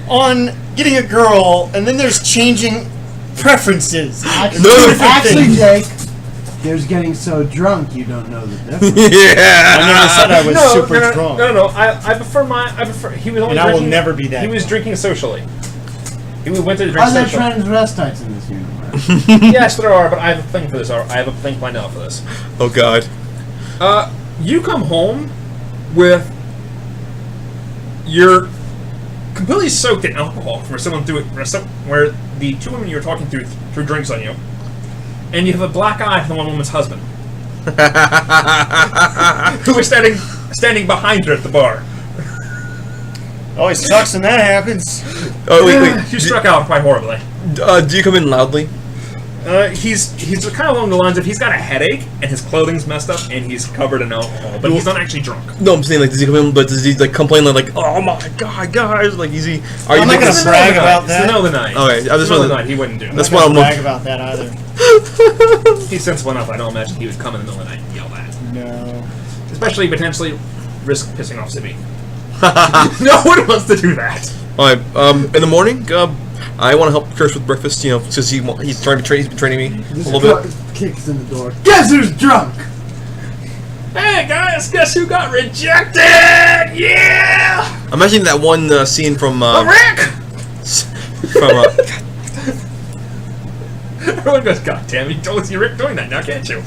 on getting a girl, and then there's changing preferences.
Actually,
No.
actually, Jake, there's getting so drunk you don't know the difference.
Yeah.
I never said I was super
no,
strong.
No. I prefer he was only
And I will
drinking.
never be that
He was
guy.
drinking socially. He went to drink
Are there
socially.
transvestites in this universe?
Yes, there are, but I have a thing for this. I have a thing planned out for this.
Oh God.
You come home with you're completely soaked in alcohol where the two women you were talking to threw drinks on you, and you have a black eye for the one woman's husband, who is standing behind her at the bar.
Always sucks when that happens.
Oh wait.
You struck out quite horribly.
Do you come in loudly?
He's kind of along the lines of he's got a headache and his clothing's messed up and he's covered in alcohol, but he's not actually drunk.
No, I'm saying like, does he come in? But does he like complain like, oh my God, guys, like, is he? Are you
I'm not
making
gonna
a
brag about
It's the
that.
middle of the night.
Okay, I
It's
just
the middle of
wanted-
the night. He wouldn't do
That's
it.
why
I'm
I'm
not gonna brag about that either.
He's sensible enough. I don't imagine he would come in the middle of the night and yell that.
No.
Especially potentially risk pissing off Sibby. No one wants to do that.
All right. In the morning, I want to help Chris with breakfast. You know, because he's trying to he's been training me a little bit.
Kicks in the door. Guess who's drunk?
Hey guys, guess who got rejected? Yeah!
I'm imagining that one scene from
Rick!
from
Everyone goes, God damn, you told you Rick doing that now, can't you?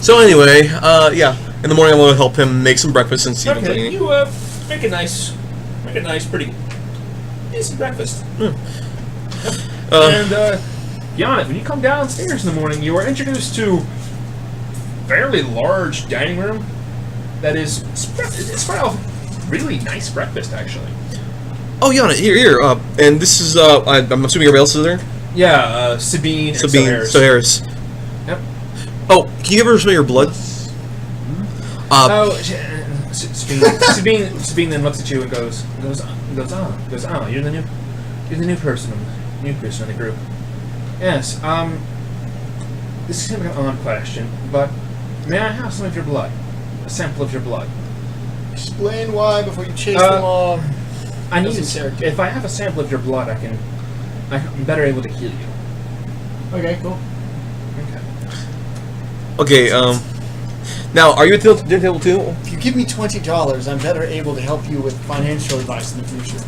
So anyway, yeah. In the morning, I'm going to help him make some breakfast and see if
Okay,
he's
you make a nice, pretty decent breakfast. And Yannick, when you come downstairs in the morning, you are introduced to a fairly large dining room that is spread out really nice breakfast, actually.
Oh, yeah, here. And this is I'm assuming everybody else is there.
Yeah, Sabine and
Sabine,
Solaris.
Solaris.
Yep.
Oh, can you give her some of your blood?
Sabine then looks at you and goes, you're the new person in the group. Yes, this is kind of an odd question, but may I have some of your blood? A sample of your blood.
Explain why before you chase them off.
I need
Doesn't
if I have a sample of your blood, I'm better able to heal you.
Okay, cool.
Okay.
Okay. Now, are you at the dinner table too?
If you give me $20, I'm better able to help you with financial advice in the future.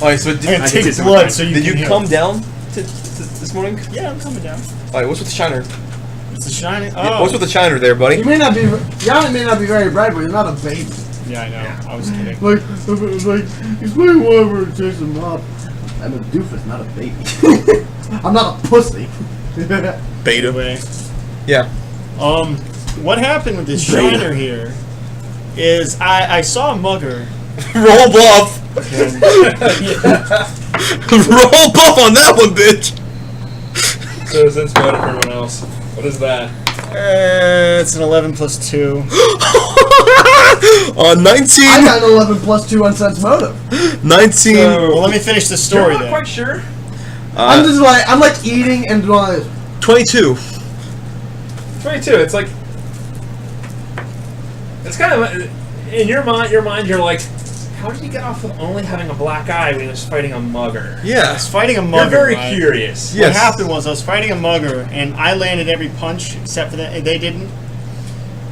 Alright, so
I'm gonna
I
take
did some
blood
kind.
so you
did
can
you
heal.
come down to this morning?
Yeah, I'm coming down.
Alright, what's with the shiner?
It's the shining.
Yeah,
Oh,
what's with the shiner there, buddy?
You may not be, Yannick may not be very bright, but you're not a baby.
yeah, I know. I was kidding.
Like, explain why we're chasing him off. I'm a doofus, not a baby. I'm not a pussy.
Beta.
Anyway,
Yeah.
what happened with this shiner here is I saw a mugger.
Roll buff!
And
Roll buff on that one, bitch!
So since what for everyone else? What is that?
it's an 11 plus 2.
19!
I got an 11 plus 2 on sense motive.
19!
Well, let me finish the story
You're not
then.
quite sure.
I'm like eating and doing this.
22.
22. It's like it's kind of in your mind. You're like, how did he get off with only having a black eye when he was fighting a mugger?
I
Yeah.
was fighting a mugger.
You're very
right?
curious.
Yeah.
What
Yes.
happened was I was fighting a mugger, and I landed every punch except for that they didn't.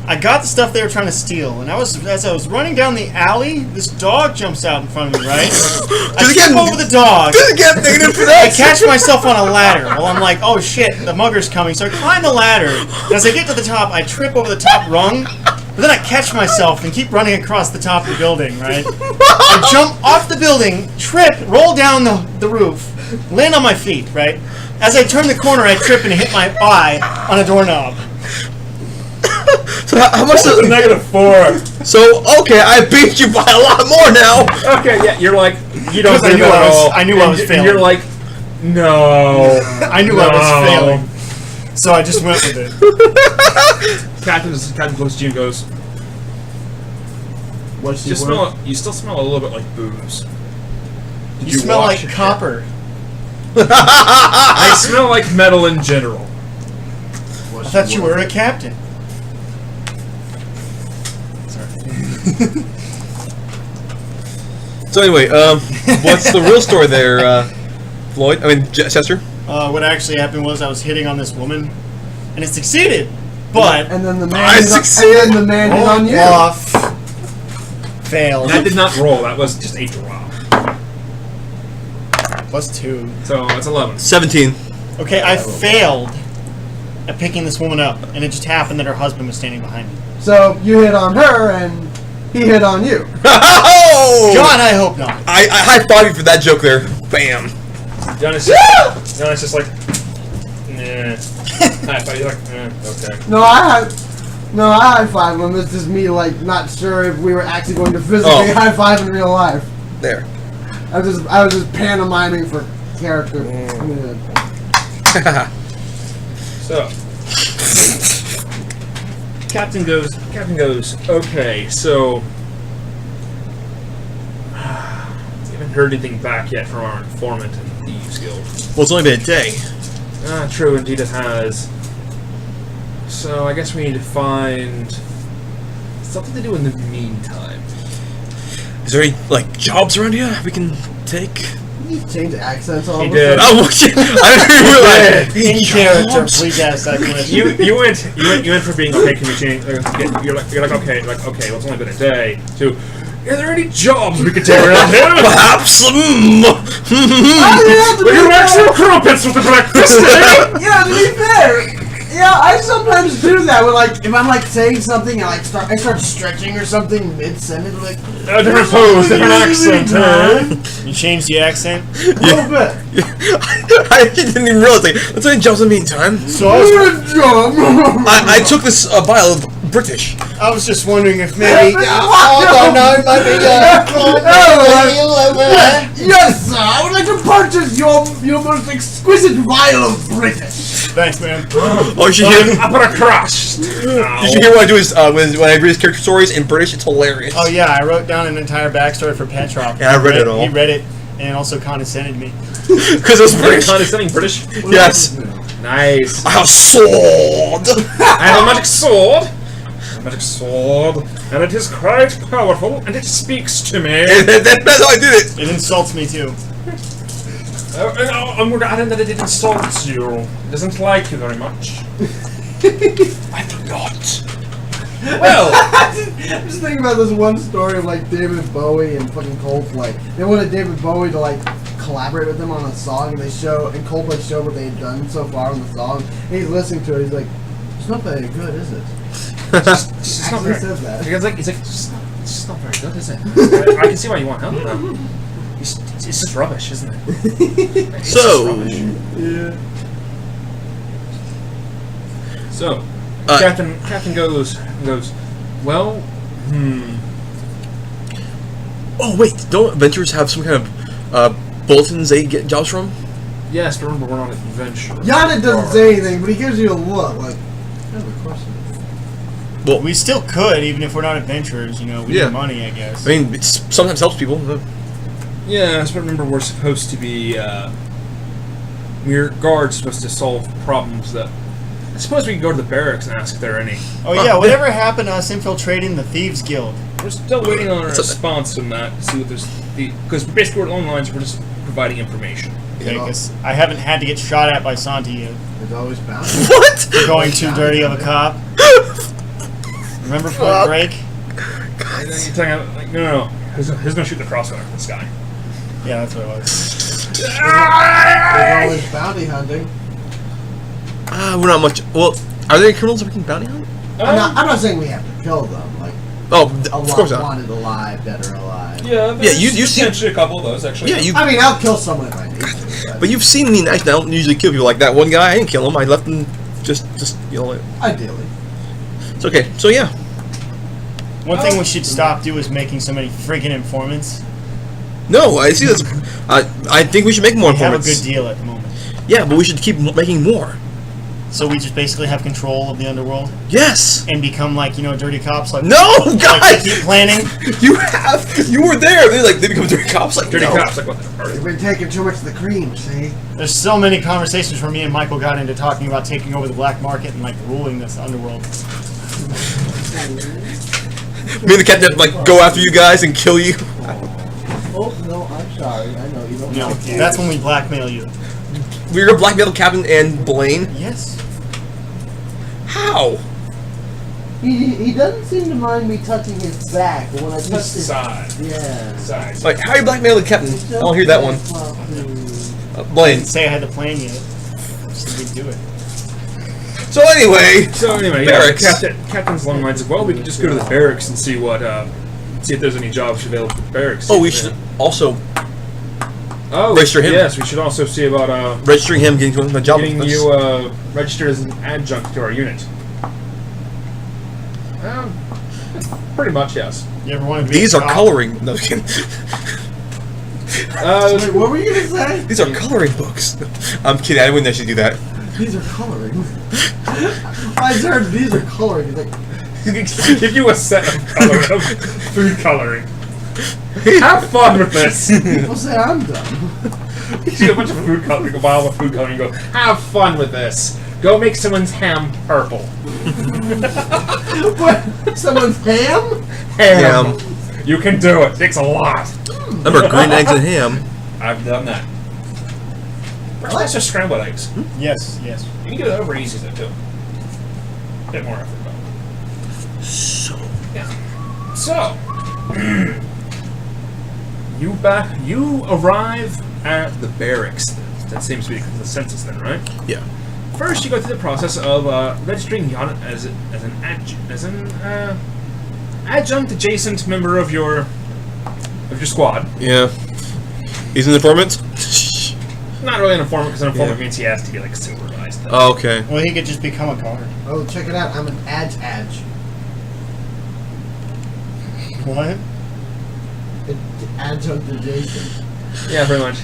I got the stuff they were trying to steal, and as I was running down the alley, this dog jumps out in front of me. Right? I
Did it
trip
get-
over the dog.
Did it get negative for
I
that?
catch myself on a ladder. Well, I'm like, oh shit, the mugger's coming. So I climb the ladder. And as I get to the top, I trip over the top rung. But then I catch myself and keep running across the top of the building, right? I jump off the building, trip, roll down the roof, land on my feet, right? As I turn the corner, I trip and hit my eye on a doorknob.
So how much?
It's a -4.
So okay, I beat you by a lot more now.
Okay, yeah, you're like you don't
Because I
think
knew
that
I
at
was-
all.
I knew I
And
was
y-
failing.
You're like, no.
I knew I was failing. So I just went with it.
Captain looks at you and goes,
What's
you still smell a little bit like booze. Did
You smell
wash
like
your
copper.
I smell like metal in general.
I thought you were a captain.
So anyway, what's the real story there, Floyd? I mean, Chester?
What actually happened was I was hitting on this woman, and it succeeded. But
And then the man
I
hit on-
succeeded.
and then the man hit on you.
off, failed.
That did not roll. That was just a drop.
plus 2.
So it's 11.
17.
Okay, I failed at picking this woman up, and it just happened that her husband was standing behind me.
So you hit on her, and he hit on you.
Oh!
God, I hope not.
I high-five you for that joke there. Bam.
Johnny's just like, nah. High five. You're like, okay.
No, I high five him. This is me like not sure if we were actually going to physically high five in real life.
There.
I was just pantomiming for character.
So, Captain goes, okay, so, we haven't heard anything back yet from our informant in the Thieves Guild.
Well, it's only been a day.
True, indeed it has. So, I guess we need to find something to do in the meantime.
Is there any, like, jobs around here we can take?
You change the accents all
He
of a
did.
sudden.
Oh, shit. I didn't realize.
In character, please ask that question.
You went from being okay. Can we change? You're like okay, well, it's only been a day. To, are there any jobs we could take around here?
Perhaps
Will you actual crumpets with the breakfast?
Yeah, to be fair. Yeah, I sometimes do that when like if I'm like saying something and I start stretching or something mid sentence like
A different pose, different accent.
You changed the accent?
a little bit.
I didn't even realize. Like, let's any jobs in the meantime.
So I was,
I took this vial of British.
I was just wondering if maybe...
No,
it might be...
Yes, sir. I would like to purchase your most exquisite vial of British.
Thanks, man.
Oh, you should hear.
I put a crush.
Did you hear what I do? Is when I read his character stories in British, it's hilarious.
Oh yeah, I wrote down an entire backstory for Petrov.
Yeah, I read it all.
He read it and also condescended me.
Because it's British.
Condescending British.
Yes.
Nice.
I have a sword.
I have a magic sword. And it is quite powerful, and it speaks to me.
That's how I did it.
It insults me too.
I'm regretting that it insults you. It doesn't like you very much.
I forgot.
Well,
I'm just thinking about this one story of like David Bowie and fucking Coldplay. They wanted David Bowie to like collaborate with them on a song, and Coldplay showed what they had done so far on the song. And he's listening to it. He's like, "It's not very good, is it?"
it's not
Actually
very,
says that.
he's like, it's not very good, is it? I can see why you want help though. It's just rubbish, isn't it? It's
So,
just rubbish.
Yeah.
So, Captain goes, well,
oh wait, don't adventurers have some kind of bulletins they get jobs from?
yes, but remember we're on an adventure.
Yana doesn't say anything, but he gives you a look like, "I have a question."
Well,
We still could, even if we're not adventurers, you know, we
Yeah.
need money, I guess.
I mean, it sometimes helps people.
Yes, but remember we're supposed to be, we're guards supposed to solve problems that... I suppose we can go to the barracks and ask if there are any.
Oh yeah, whatever happened to us infiltrating the Thieves Guild?
We're still waiting on a
It's a-
response on that to see what there's... Because basically we're along lines, we're just providing information.
Okay, 'cause I haven't had to get shot at by Santi yet.
There's always bound.
What?
Going too dirty of a cop. Remember Point Break?
And then you're talking about, like, no. Who's gonna shoot the crossbow at this guy?
Yeah, that's what it was.
There's always bounty hunting.
We're not much. Well, are there any criminals that we can bounty hunt?
I'm not saying we have to kill them. Like
Oh,
a
of course
lot
not.
wanted alive, dead or alive.
Yeah,
you see-
potentially a couple of those, actually.
Yeah, you.
I mean, I'll kill someone if I need to.
But you've seen me in action. I don't usually kill people like that one guy. I didn't kill him. I left him just you know.
Ideally.
It's okay. So yeah.
One thing we should stop doing is making so many friggin' informants.
No, I see this. I think we should make more
We have a
informants.
good deal at the moment.
Yeah, but we should keep making more.
So we just basically have control of the underworld
Yes.
and become like, you know, dirty cops like
No,
like
guys.
they keep planning.
You were there. They become dirty cops. Like
Dirty
no.
cops, like what?
You've been taking too much of the cream, see?
There's so many conversations where me and Michael got into talking about taking over the black market and like ruling this underworld.
Me and the captain have to, like go after you guys and kill you.
Oh, no, I'm sorry. I know you don't
You know,
know.
that's when we blackmail you.
We're gonna blackmail Captain and Blaine.
Yes.
How?
He doesn't seem to mind me touching his back, but when I touch
Just
his
side.
yeah.
Side.
Like, how you blackmail the captain? I don't hear that one.
I
Blaine.
didn't say I had the plan yet. So we do it.
So anyway,
So anyway,
barracks.
yeah, Captain's along the lines of, well, we could just go to the barracks and see what, see if there's any jobs available at the barracks.
Oh, we should also
register
him.
Yes, we should also see about
registering him, getting him a job.
getting you registered as an adjunct to our unit. Pretty much, yes.
You ever wanted to be
These
a
are
cop?
coloring. No, I'm kidding.
Wait, what were you gonna say?
These are coloring books. I'm kidding. I wouldn't actually do that.
These are coloring. I heard these are coloring. He's like,
Give you a set of food coloring. Have fun with this.
people say I'm dumb.
You see a bunch of food coloring, a vial of food coloring, and go, have fun with this. Go make someone's ham purple.
What? Someone's ham?
Ham. You can do it. Takes a lot.
Remember, green eggs and ham.
I've done that. Actually, that's just scrambled eggs.
Yes, yes.
You can do that over easy though too. Bit more effort though.
So
Yeah. So you arrive at the barracks. That seems to be the census then, right?
yeah.
First, you go through the process of registering Jan as an adjunct adjacent member of your squad.
Yeah. He's an informant?
Not really an informant, because an informant means he has to be like supervised.
Oh, okay.
Well, he could just become a guard.
Oh, check it out. I'm an adj.
What?
Adjunct adjacent.
Yeah, pretty much.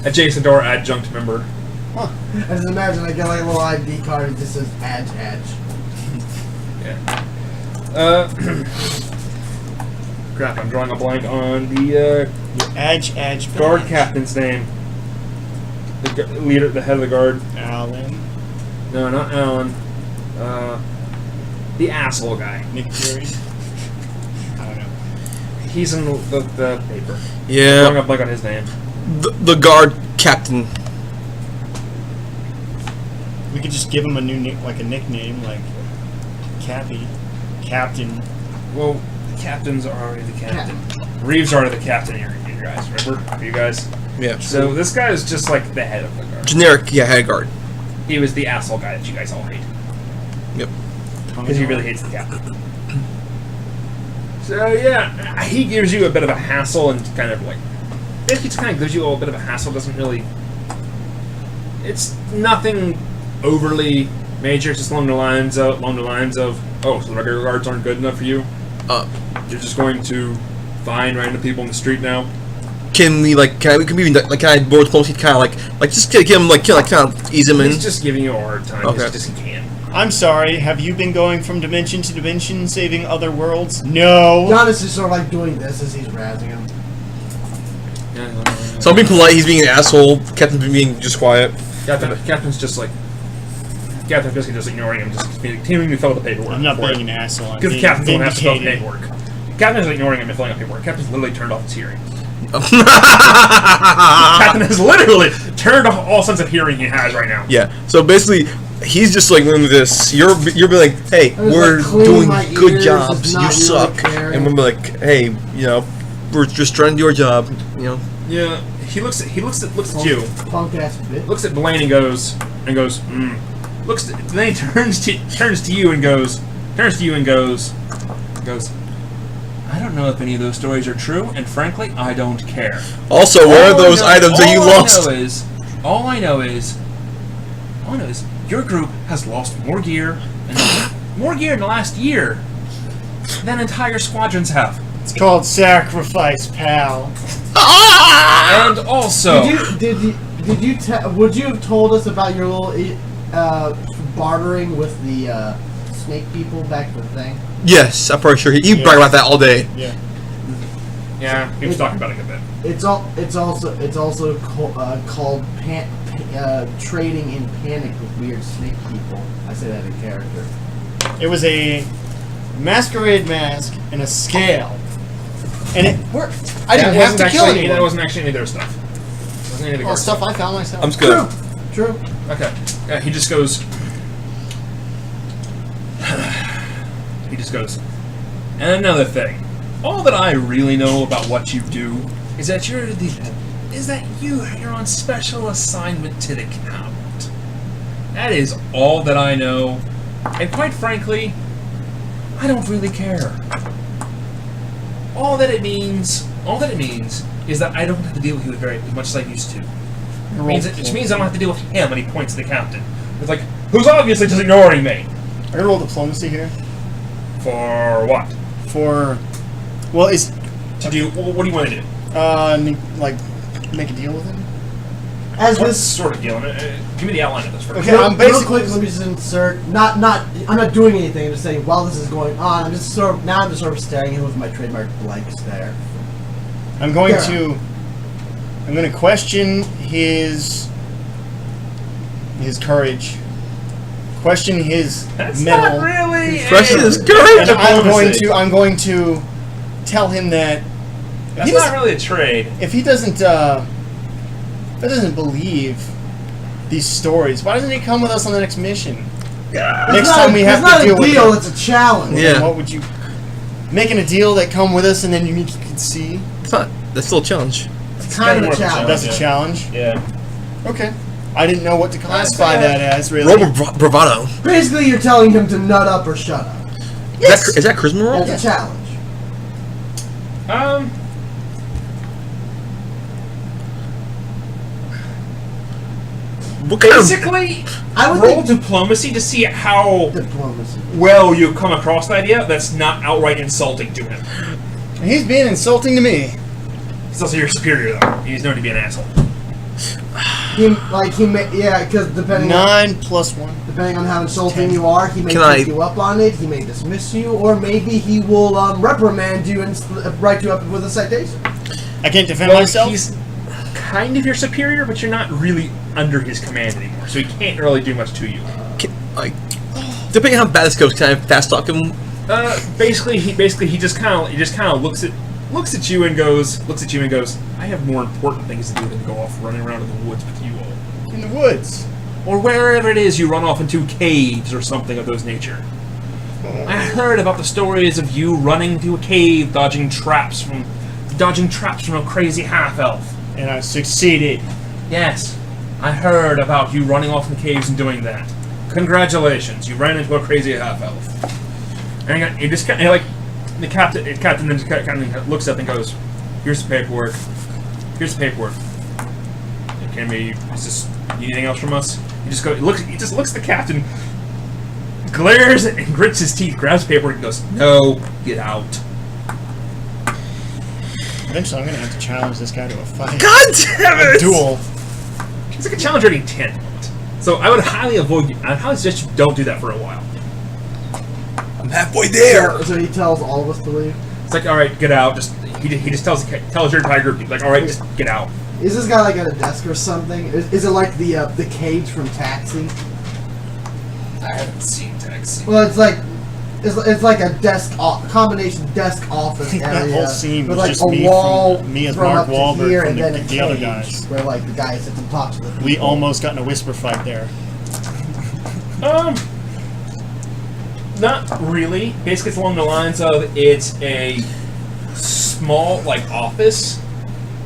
Adjacent or adjunct member.
I just imagine I get like a little ID card and it just says adj.
Yeah. Crap, I'm drawing a blank on the
Adge.
guard captain's name. The leader, the head of the guard.
Alan.
No, not Alan. The asshole guy.
Nick Fury. I don't know.
He's in the paper. Drawing
Yeah.
a blank on his name.
The guard captain.
We could just give him a new like a nickname, like Cappy, Captain.
Well, the captains are already the captain. Reeves are already the captain here, you guys. Remember? You guys?
Yeah.
So this guy is just like the head of the guard.
Generic, yeah, head guard.
He was the asshole guy that you guys all hate.
Yep.
Because he really hates the captain. So yeah, he gives you a bit of a hassle and kind of like, it just kind of gives you a bit of a hassle. Doesn't really. It's nothing overly major. It's just along the lines of oh, so the regular guards aren't good enough for you. You're just going to find random people in the street now.
Can we can I board policy kind of like just get him kind of ease him in?
He's just giving you a hard time.
Okay.
Just he can.
I'm sorry, have you been going from dimension to dimension saving other worlds? No.
Giannis is sort of like doing this as he's razzing him.
Yeah,
So I'm being polite. He's being an asshole. Captain's being just quiet.
Captain's just like. Captain's basically just ignoring him, just continuing to fill out the paperwork.
I'm not
for
being
it.
an asshole. I'm
Because
being
Captain's the one who has to fill out the
vindicated.
paperwork. Captain's ignoring him and filling out paperwork. Captain's literally turned off his hearing. Captain has literally turned off all sense of hearing he has right now.
Yeah. So basically, he's just like doing this. You're being like, hey,
was
we're
like, clean
doing
my
good
ears,
jobs.
it's
You
not really
suck.
caring.
And we're like, hey, we're just trying to do our job.
Yeah. He looks at you,
Punk ass bitch.
looks at Blaine and goes, then he turns to you and goes, I don't know if any of those stories are true, and frankly, I don't care.
Also, where are those items that you lost?
All I know is your group has lost more gear in the last year than entire squadrons have.
It's called sacrifice, pal.
And also,
Would you have told us about your little bartering with the snake people back in the thing?
Yes, I'm pretty sure he bragged about that all day.
Yeah.
yeah, he was talking about it a bit.
It's also called trading in panic with weird snake people. I say that in character.
It was a masquerade mask and a scale. And it worked. I didn't have to kill anyone.
That wasn't actually any of their stuff. It wasn't any of the
Well,
guards'
stuff I found myself.
I'm just good.
True.
Okay. Yeah, he just goes. He just goes, and another thing, all that I really know about what you do is that you're on special assignment to the Count. That is all that I know, and quite frankly, I don't really care. All that it means is that I don't have to deal with you very as much as I used to. Which means I don't have to deal with him when he points to the captain. It's like, who's obviously just ignoring me.
I'm gonna roll diplomacy here.
For what?
Well, is
To do, what do you want to do?
like make a deal with him.
As
What
this
sort of deal? Give me the outline of this first.
Okay,
real,
I'm
real
basically-
quick, let me just insert. I'm not doing anything. I'm just saying while this is going on, I'm just sort of staring at him with my trademark blank stare.
I'm going
Yeah.
to question his courage. Question his
That's
mental.
not really.
Question is
And
courage.
I'm going to tell him that
That's
he
not
doesn't-
really a trade.
if he doesn't believe these stories, why doesn't he come with us on the next mission? Next time we have to deal with
It's not a deal.
him.
It's a challenge.
Yeah.
What would you making a deal that come with us and then you can see?
It's not. That's still a challenge.
It's kind of
more
a
of a
challenge.
That's a
Yeah.
challenge.
Yeah.
Okay. I didn't know what to classify
fair.
that as really.
Roll bravado.
Basically, you're telling him to nut up or shut up.
Is that charisma roll?
That's a challenge.
What kind of?
Basically,
I would
roll
think
diplomacy to see how
diplomacy.
well you come across the idea that's not outright insulting to him.
He's being insulting to me.
He's also your superior, though. He's known to be an asshole.
Because depending
9 plus 1.
depending on how insulting
10.
you are, he may
Can
take
I-
you up on it. He may dismiss you, or maybe he will reprimand you and write you up with a citation.
I can't defend
Well,
myself.
he's kind of your superior, but you're not really under his command anymore, so he can't really do much to you.
Like, depending on how bad this goes, can I fast talk him?
Basically, he just kind of looks at you and goes, I have more important things to do than to go off running around in the woods with you all.
In the woods.
Or wherever it is you run off into caves or something of those nature. I heard about the stories of you running through a cave, dodging traps from a crazy half-elf.
And I succeeded.
Yes, I heard about you running off in caves and doing that. Congratulations, you ran into a crazy half-elf. And he just kind of like the captain then just kind of looks up and goes, "Here's the paperwork. Here's the paperwork. Can we? Is this anything else from us?" He just looks at the captain, glares and grits his teeth, grabs the paperwork and goes, "No, get out."
Eventually, I'm going to have to challenge this guy to a fight.
God damn
A
it!
duel.
It's like a challenge rating 10. So I would highly suggest you don't do that for a while.
I'm halfway there.
So he tells all of us to leave.
It's like, all right, get out. He just tells your entire group, like, all right, just get out.
Is this guy like at a desk or something? Is it like the cage from Taxi?
I haven't seen Taxi.
Well, it's like a combination desk office area.
That whole scene
with
was
like
just
a
me
wall
from- me as
thrown
Mark
up to
Wahlberg
here,
from
and then a
the other
cage
guys.
where like the guy sits and talks to the people.
We almost got in a whisper fight there.
Not really. Basically, it's along the lines of it's a small like office.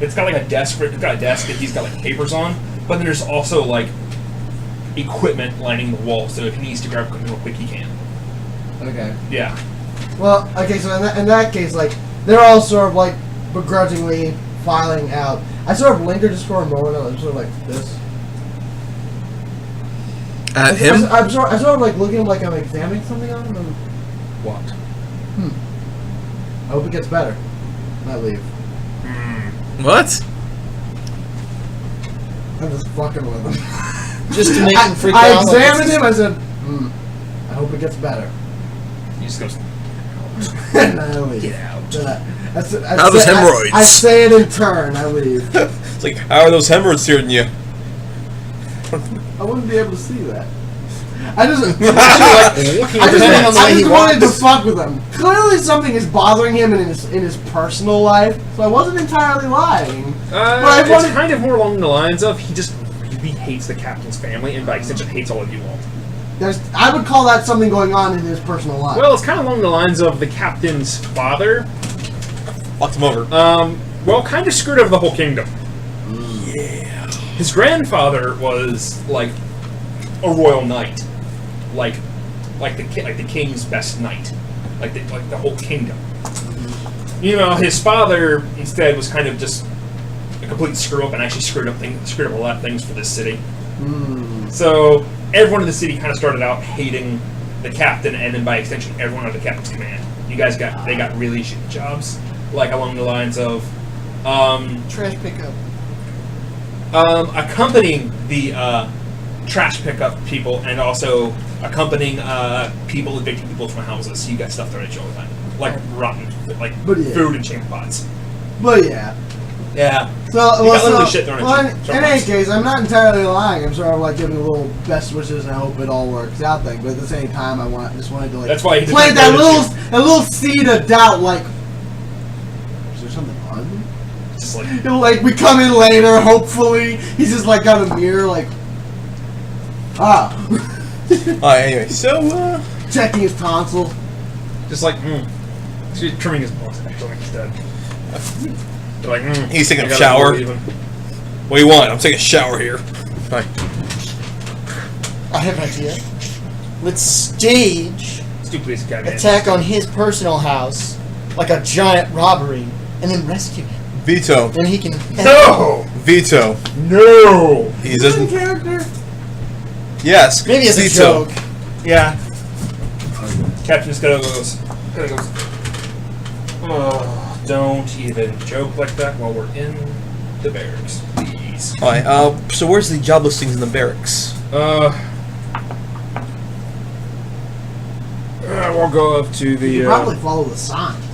It's got like a desk. It's got a desk that he's got like papers on, but then there's also like equipment lining the wall. So if he needs to grab equipment real quick, he can.
Okay.
Yeah.
Well, okay, so in that case, like, they're all sort of, like, begrudgingly filing out. I sort of linger just for a moment, I'm sort of like this.
At him?
I sort of, like, looking like I'm examining something on him. and
What?
I hope it gets better. And I leave.
What?
I'm just fucking with him.
Just to make him freak
I
out.
examined him, I said, I hope it gets better.
He just goes,
And I leave.
get out.
How those hemorrhoids?
I say it in turn, I leave.
It's like, how are those hemorrhoids hurting you?
I wouldn't be able to see that. I just
Depending on the way
I
he
just wanted to
walks.
fuck with him. Clearly something is bothering him in his personal life, so I wasn't entirely lying. I
It's
wanted-
kind of more along the lines of he just really hates the captain's family and by extension hates all of you all.
I would call that something going on in his personal life.
Well, it's kind of along the lines of the captain's father.
Fucked him over.
Well, kind of screwed over the whole kingdom. Yeah. His grandfather was like a royal knight, like the king's best knight, like the whole kingdom. You know, his father instead was kind of just a complete screw up and actually screwed up a lot of things for this city. So everyone in the city kind of started out hating the captain, and then by extension, everyone under the captain's command. They got really shitty jobs, like along the lines of
Trash pickup.
accompanying the trash pickup people, and also accompanying people evicting people from houses. You got stuff thrown at you all the time, like rotten, like food and chamber pots.
But yeah.
Yeah.
So,
You got literally shit thrown
well,
at you.
in any case, I'm not entirely lying. I'm sort of like giving a little best wishes and I hope it all works out thing. But at the same time, just wanted to like
That's why he
plant
didn't
that little seed of doubt. Like, is there something on me?
Just like
Like we come in later, hopefully he's just like got a mirror, like
Alright, anyway, so,
checking his tonsil.
Just like, she's trimming his balls actually instead. They're like,
He's taking
I
a
gotta
shower.
leave him.
what do you want? I'm taking a shower here. Fine.
I have an idea. Let's stage
Stupid piece of cabinet.
attack on his personal house like a giant robbery, and then rescue him.
Veto.
Then he can.
No!
Veto.
No!
He
In
doesn't.
character.
Yes.
Maybe as a
veto.
joke.
Yeah.
Captain Scudder goes, oh, don't even joke like that while we're in the barracks, please.
Alright, so where's the job listings in the barracks?
We'll go up to the,
You probably follow the signs.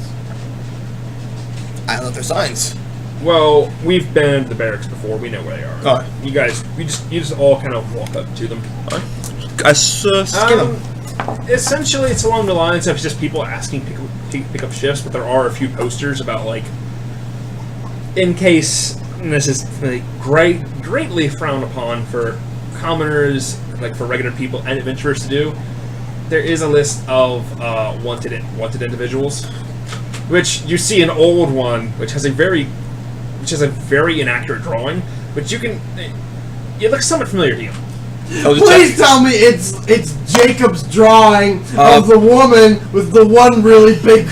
I don't know if there's signs.
well, we've been to the barracks before, we know where they are.
Alright.
You just all kind of walk up to them.
I skin them.
Essentially, it's along the lines of just people asking pick up shifts, but there are a few posters about, like, in case, and this is like, greatly frowned upon for commoners, like for regular people and adventurers to do, there is a list of wanted individuals, which you see an old one, which has a very inaccurate drawing, but it looks somewhat familiar to you.
Please tell me it's Jacob's drawing of the woman with the one really big.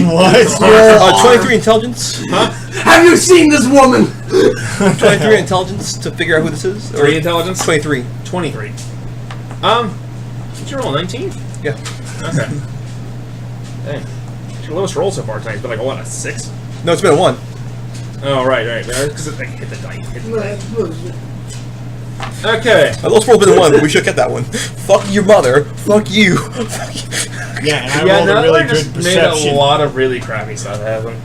What?
23 intelligence?
Huh?
Have you seen this woman?
23 intelligence to figure out who this is?
3 intelligence?
23.
23. What's your roll? 19?
Yeah.
Okay. Dang. It's your lowest roll so far tonight. It's been like, what, a 6?
No, it's been a 1.
Oh, right. Because it like, hit the dice. Okay.
My lowest roll's been a 1, but we should have kept that one. Fuck your mother. Fuck you.
Yeah, and I rolled a
that
really
one just
good
made a
perception.
lot of really crappy stuff happen.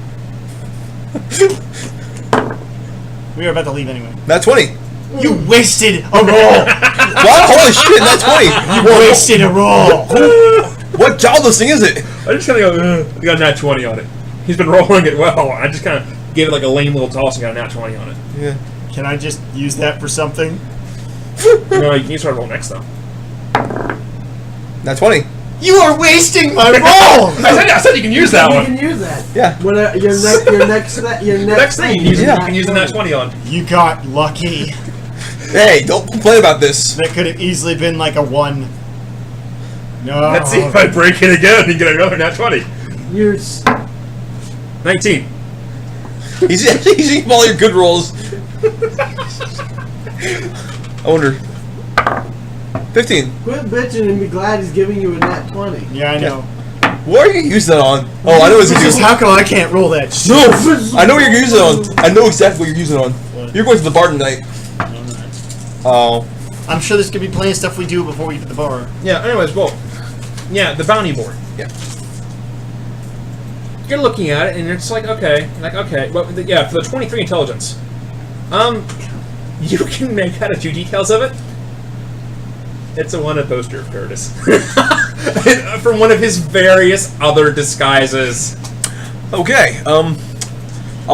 We were about to leave anyway.
That's 20.
You wasted a roll!
What? Holy shit, that's 20.
You wasted a roll!
What job listing is it?
I just kind of go, we got a nat 20 on it. He's been rolling it well. I just kind of gave it like a lame little toss and got a nat 20 on it.
Yeah.
Can I just use that for something?
No, you can start roll next though.
That's 20.
You are wasting my roll!
I said you can use that
You
one.
can use that.
Yeah.
When your next
Next thing you can use the nat 20 on.
You got lucky.
Hey, don't complain about this.
That could have easily been like a 1. No.
Let's see if I break it again and get another nat 20.
You're
19.
He's using all your good rolls. I wonder. 15.
quit bitching and be glad he's giving you a nat 20.
Yeah, I know.
What are you using that on? Oh, I know what
This
you're
is
using.
how come I can't roll that shit?
No! I know what you're using it on. I know exactly what you're using it on.
What?
You're going to the bar tonight. Oh.
I'm sure there's gonna be plenty of stuff we do before we get to the bar.
Yeah, anyways, well, yeah, the bounty board.
Yeah.
You're looking at it, and it's like, okay, well, yeah, for the 23 intelligence, you can make out a few details of it. It's a wanted poster of Curtis. From one of his various other disguises.
Okay, I'll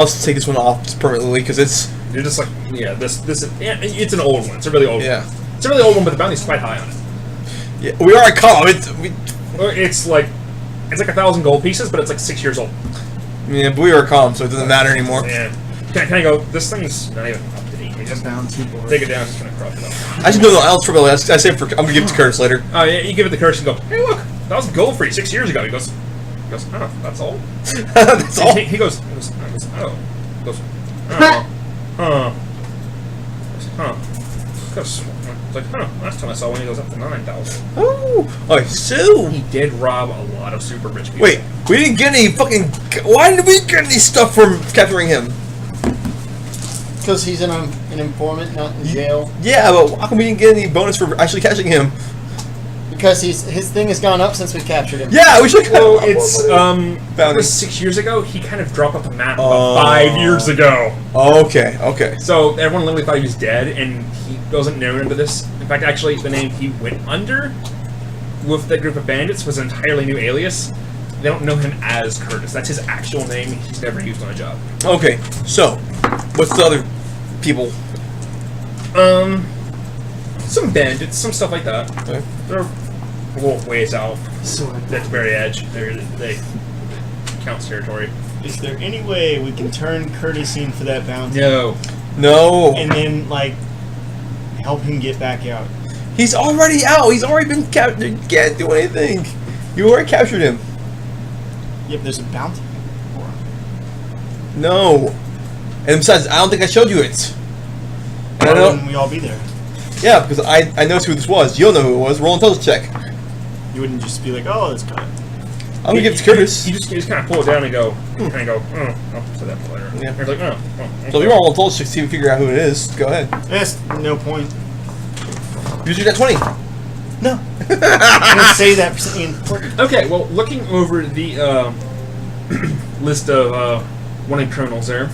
just take this one off just permanently because it's...
You're just like, yeah, this, yeah, it's an old one. It's a really old
Yeah.
one. It's a really old one, but the bounty's quite high on it.
Yeah, we are a calm.
It's like 1,000 gold pieces, but it's like 6 years old.
Yeah, but we are calm, so it doesn't matter anymore.
Yeah. Can I go? This thing's not even up to date. You just
Bound keyboard.
take it down. Just gonna crush it up.
I should know the I'll triple. I say for I'm gonna give it to Curtis later.
Oh yeah, you give it the curse and go. Hey, look, 1,000 gold for you 6 years ago. He goes, oh, that's all.
That's all.
He goes, oh. He goes, huh. It's like, last time I saw one, he goes up to 9,000.
Oh, so
He did rob a lot of super rich people.
wait, we didn't get any fucking. Why did we get any stuff from capturing him?
Because he's an informant, not in jail.
Yeah, but how come we didn't get any bonus for actually catching him?
Because his thing has gone up since we captured him.
Yeah, we should.
Well, it's
Bounty.
it was 6 years ago. He kind of dropped off the map about 5 years ago.
Okay.
So everyone literally thought he was dead, and he wasn't known under this. In fact, actually, the name he went under with that group of bandits was an entirely new alias. They don't know him as Curtis. That's his actual name. He's never used on a job.
Okay, so what's the other people?
Some bandits, some stuff like that.
Okay.
They're a little ways out.
So
At the very edge. They counts territory.
Is there any way we can turn Curtis in for that bounty?
No,
And then, like, help him get back out?
he's already out. He's already been captured. You can't do anything. You already captured him.
Yep, there's a bounty.
No, and besides, I don't think I showed you it. And I
Why
know.
wouldn't we all be there?
Yeah, because I know who this was. You'll know who it was. Roll intelligence check.
You wouldn't just be like, oh, this guy.
I'm gonna give it to Curtis.
You just kind of pull it down and go, I'll say that for later.
Yeah.
You're like,
So if you roll intelligence check, see if you figure out who it is. Go ahead.
Yes, no point.
Use your net 20.
No. I didn't say that for something important.
Okay, well, looking over the list of wanted criminals there.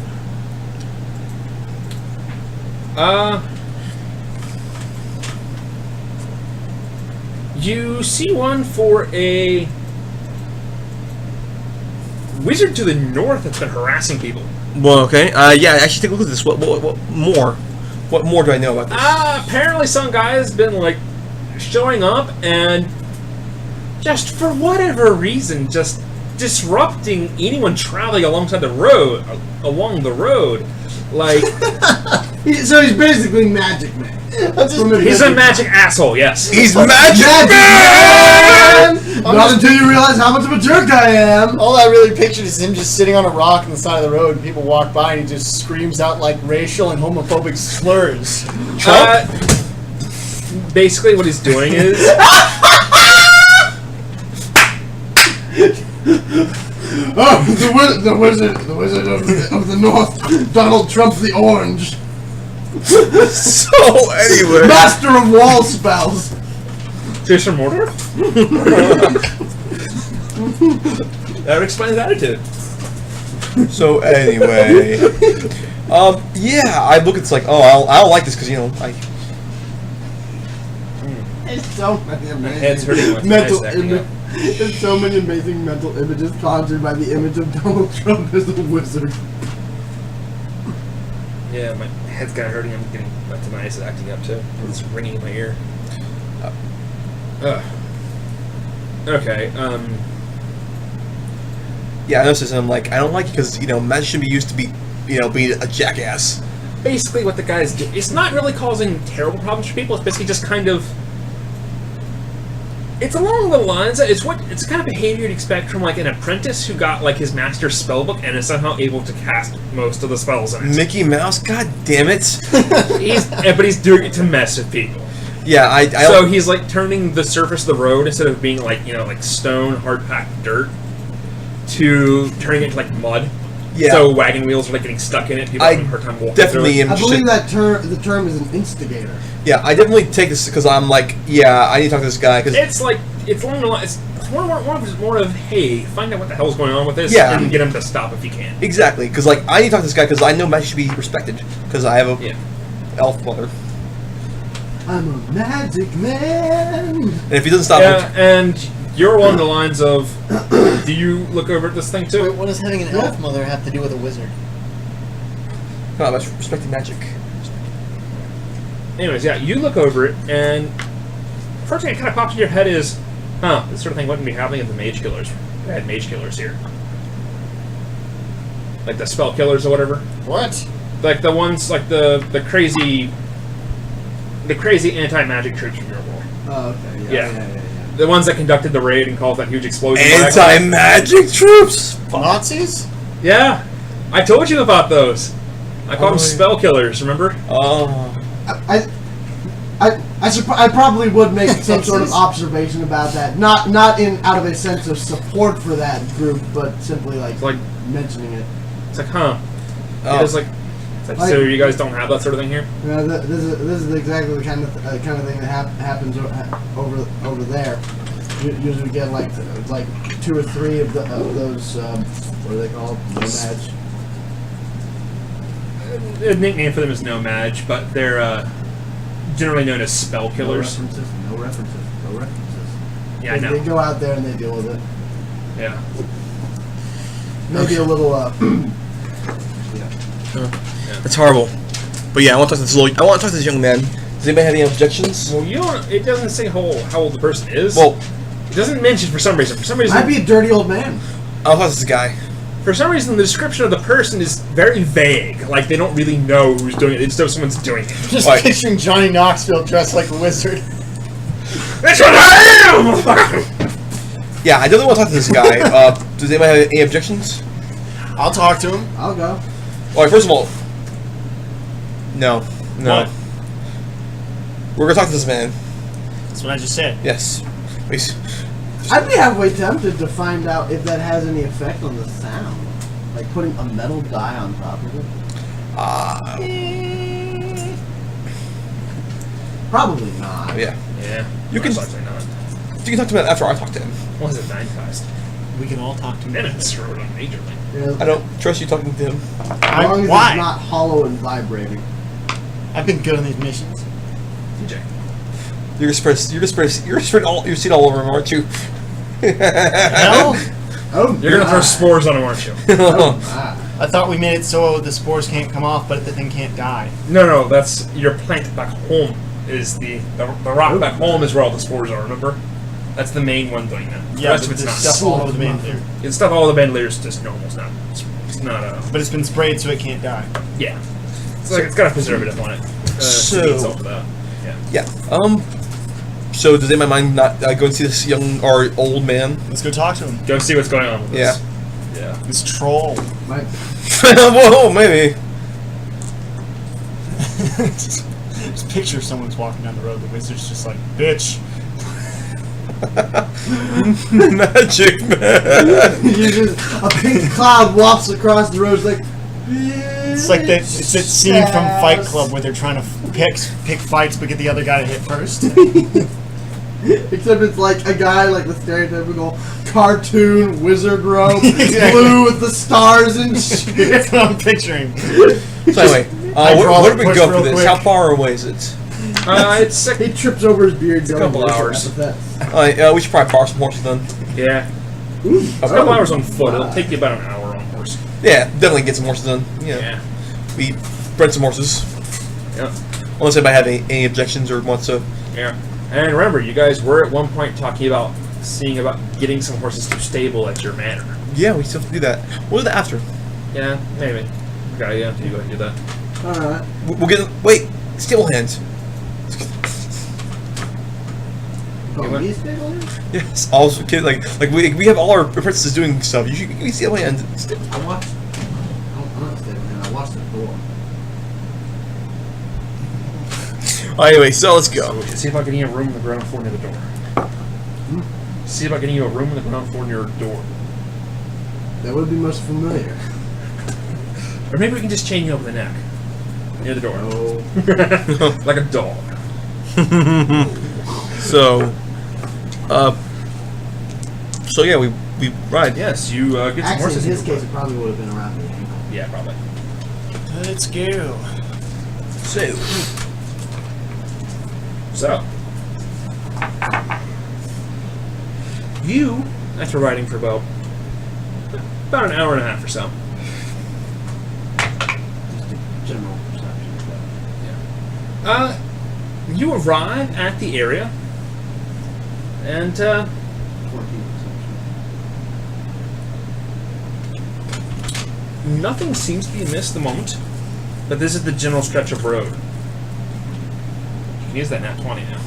You see one for a wizard to the north that's been harassing people.
Well, okay. Yeah, actually, take a look at this. What more? What more do I know about this?
Apparently some guy has been, like, showing up and just for whatever reason, just disrupting anyone traveling alongside the road, Like,
so he's basically Magic Man.
he's a magic asshole, yes.
He's magic
Man! Not until you realize how much of a jerk I am.
All I really pictured is him just sitting on a rock on the side of the road, and people walk by, and he just screams out like racial and homophobic slurs.
Basically, what he's doing is
Oh, the wizard of the North, Donald Trump the Orange,
So anyway,
master of wall spells.
Jason Mordor. That would explain his attitude.
so anyway, yeah, I look. It's like, oh, I don't like this because like.
It's so many amazing
Head's hurting with
mental
eyes acting up.
There's so many amazing mental images conjured by the image of Donald Trump as a wizard.
Yeah, my head's kind of hurting. I'm getting my tinnitus is acting up too. It's ringing in my ear. Okay.
Yeah, I noticed this, and I'm like, I don't like it because magic should be used to be, being a jackass.
Basically, what the guy's doing, it's not really causing terrible problems for people. It's basically just kind of. It's along the lines that it's the kind of behavior you'd expect from like an apprentice who got like his master's spellbook and is somehow able to cast most of the spells in it.
Mickey Mouse, god damn it!
But he's doing it to mess with people.
Yeah, I
So he's like turning the surface of the road instead of being like like stone, hard packed dirt, to turning it into like mud.
Yeah.
So wagon wheels are like getting stuck in it. People
I
have a hard time walking
definitely
through it.
am.
I believe that the term is an instigator.
Yeah, I definitely take this because I'm like, yeah, I need to talk to this guy because
It's like it's along the line. It's more of hey, find out what the hell's going on with this,
Yeah.
and get him to stop if you can.
exactly because like I need to talk to this guy because I know magic should be respected because I have a
Yeah.
elf mother,
I'm a magic man.
and if he doesn't stop,
Yeah, and you're along the lines of, do you look over at this thing
Wait,
too?
what does having an elf mother have to do with a wizard?
no, that's respecting magic.
Anyways, yeah, you look over it, and first thing that kind of pops in your head is, this sort of thing wouldn't be happening if the mage killers had mage killers here. Like the spell killers or whatever.
What?
Like the ones, like the crazy anti-magic troops from your world.
Oh, okay.
Yeah. The ones that conducted the raid and caused that huge explosion.
Anti-magic troops.
Nazis?
Yeah, I told you about those. I called them spell killers. Remember?
Oh.
I probably would make some sort of observation about that. Not out of a sense of support for that group, but simply like mentioning it.
It's like, huh?
Oh.
It's like, so you guys don't have that sort of thing here?
You know, this is exactly the kind of thing that happens over there. Usually we get like 2 or 3 of those what are they called? Nomads.
The nickname for them is Nomad, but they're generally known as spell killers.
No references.
Yeah, I know.
They go out there and they deal with it.
Yeah.
Maybe a little.
That's horrible. But yeah, I want to talk to this young man. Does anybody have any objections?
Well, you don't. It doesn't say how old the person is.
Well,
it doesn't mention for some reason.
Might be a dirty old man.
I'll talk to this guy.
For some reason, the description of the person is very vague. Like they don't really know who's doing it. It's just someone's doing it.
Just
Right.
picturing Johnny Knoxville dressed like a wizard.
That's what I am.
Yeah, I definitely want to talk to this guy. Does anybody have any objections?
I'll talk to him.
I'll go.
Alright, first of all, no.
What?
We're gonna talk to this man.
That's what I just said.
Yes. Please.
I'd be halfway tempted to find out if that has any effect on the sound. Like putting a metal die on top of it. Probably not.
Yeah.
Yeah.
You can-
Most likely not.
You can talk to him after I talk to him.
What was it? 9 cost.
We can all talk to him.
Minutes wrote on majorly.
Yeah,
I don't trust you talking to him.
as long as
Why?
it's not hollow and vibrating.
I've been good on these missions.
TJ.
You're spreading all your seed all over him, aren't you?
Hell?
Oh,
You're gonna throw
God.
spores on him, aren't you?
Oh, my.
I thought we made it so the spores can't come off, but the thing can't die.
No, that's your plant back home. Is the rock back home is where all the spores are. Remember? That's the main one doing that. The rest of it's
there's
not.
stuff all over the bandolier.
It's stuff all the bandoliers just normal. It's not
But it's been sprayed so it can't die.
yeah. It's like it's got a preservative on it.
So-
Needs all of that. Yeah.
Yeah. So does anybody mind not go and see this young or old man?
Let's go talk to him.
Go see what's going on with
Yeah.
this. Yeah.
This troll.
My,
Whoa, maybe.
Just picture someone's walking down the road. The wizard's just like, bitch.
Magic man.
you just, a pink cloud wafts across the road. It's like.
It's like that. It's that scene from Fight Club where they're trying to pick fights but get the other guy to hit first.
Except it's like a guy like the stereotypical cartoon wizard robe,
Exactly.
blue with the stars and shit.
That's what I'm picturing.
So anyway, where do we
push
go
real
for this?
quick.
How far away is it?
It's
He trips over his beard.
a couple hours.
We should probably borrow some horses then.
yeah.
Ooh,
A couple hours on foot. It'll take you about an hour on horse.
Yeah, definitely get some horses done. Yeah.
Yeah.
We rent some horses.
Yeah.
Unless anybody have any objections or wants to.
Yeah. And remember, you guys were at one point talking about seeing about getting some horses to stable at your manor.
Yeah, we still have to do that. We'll do that after.
Yeah, maybe. Okay, yeah, you go ahead and do that.
Alright.
We'll get. Wait, stable hands.
Oh, he's big on it?
Yes, all kids like we have all our apprentices doing stuff. You should we stable hands.
I watched. I'm not stable hand. I watched the door.
Anyway, so let's go.
See about getting you a room on the ground floor near the door. See about getting you a room on the ground floor near your door.
That would be most familiar.
Or maybe we can just chain you over the neck. Near the door.
Oh.
Like a dog.
So, so yeah, we ride.
Yes, you get some
Actually,
horses.
in his
in your
case, it probably would have been around the ankle.
yeah, probably.
Let's go.
So,
So, you, after riding for about an hour and a half or so,
Just a general perception.
you arrive at the area And
14 perception.
nothing seems to be amiss at the moment. But this is the general stretch of road. You can use that nat 20 now.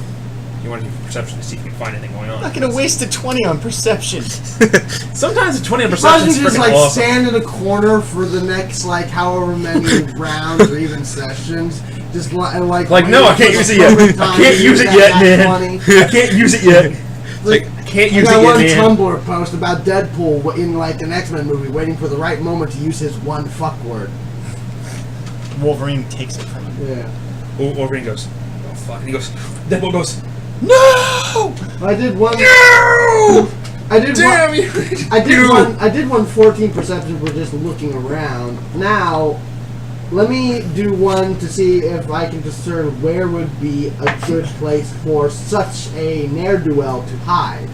You want to do perception to see if you can find anything going on.
I'm not gonna waste a 20 on perception.
Sometimes a 20 on
Why
perception
don't
is
you just
freaking
like
awesome.
stand in a corner for the next like however many rounds or even sessions? Just like
No, I can't use it yet. I can't use it yet, man. I can't use it yet.
Like,
I can't
I
use
got
it
one
yet, man.
Tumblr post about Deadpool in like an X-Men movie, waiting for the right moment to use his one fuck word.
Wolverine takes it from him.
Yeah.
Wolverine goes, oh fuck. And he goes, Deadpool goes, no!
I did one.
No!
I did
Damn
one.
you!
I did one 14 perception for just looking around. Now, let me do one to see if I can discern where would be a good place for such a ne'er-do-well to hide.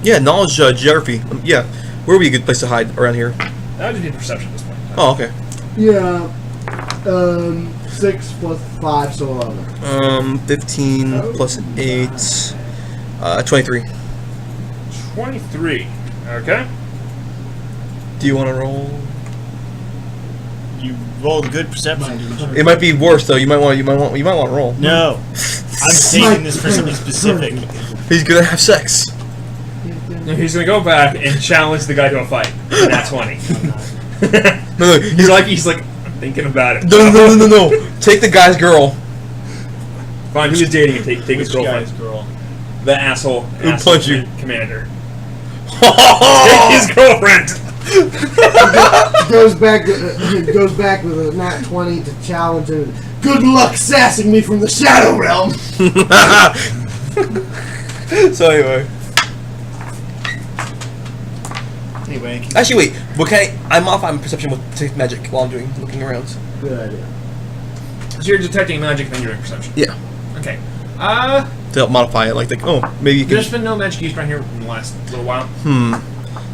Yeah, knowledge geography. Yeah, where would be a good place to hide around here?
I just need perception at this point.
Oh, okay.
Yeah. 6 plus 5, so 11.
15 plus 8, 23.
23. Okay.
Do you want to roll?
You rolled good perception, didn't you?
It might be worse though. You might want to roll.
No. I'm saving this for something specific.
He's gonna have sex.
No, he's gonna go back and challenge the guy to a fight. And that's 20.
No,
he's like, I'm thinking about it.
no. Take the guy's girl.
Fine, who is dating and take his
Which
girlfriend?
guy's girl?
The asshole.
Who punched you?
Commander. Take his girlfriend.
goes back with a nat 20 to challenge him. Good luck sassing me from the Shadow Realm.
So anyway.
Anyway,
Actually, wait. What can I modify my perception with detect magic while I'm looking around?
Good idea.
So you're detecting magic and then you're doing perception.
Yeah.
Okay.
To help modify it, like oh, maybe you can.
There's been no magic used around here in the last little while.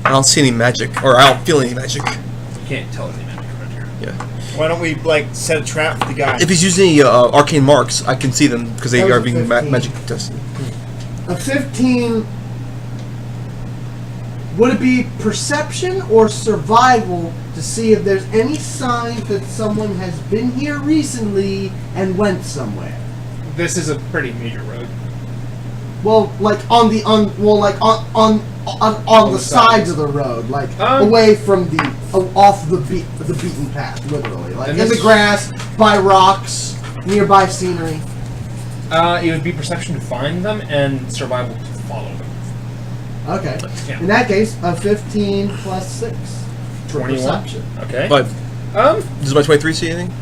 I don't see any magic, or I don't feel any magic.
You can't tell any magic around here.
Yeah.
why don't we like set a trap for the guy?
If he's using arcane marks, I can see them because they
That was
are
a
being
15.
magic tested.
A 15. Would it be perception or survival to see if there's any sign that someone has been here recently and went somewhere?
This is a pretty major road.
Well, like on the
the
sides of the road, like away from the off the beaten path, literally, like
And
in the
this-
grass, by rocks, nearby scenery.
It would be perception to find them and survival to follow them.
Okay.
Yeah.
In that case, a 15 plus 6 for
21.
perception.
Okay.
But
Um.
does my 23 see anything?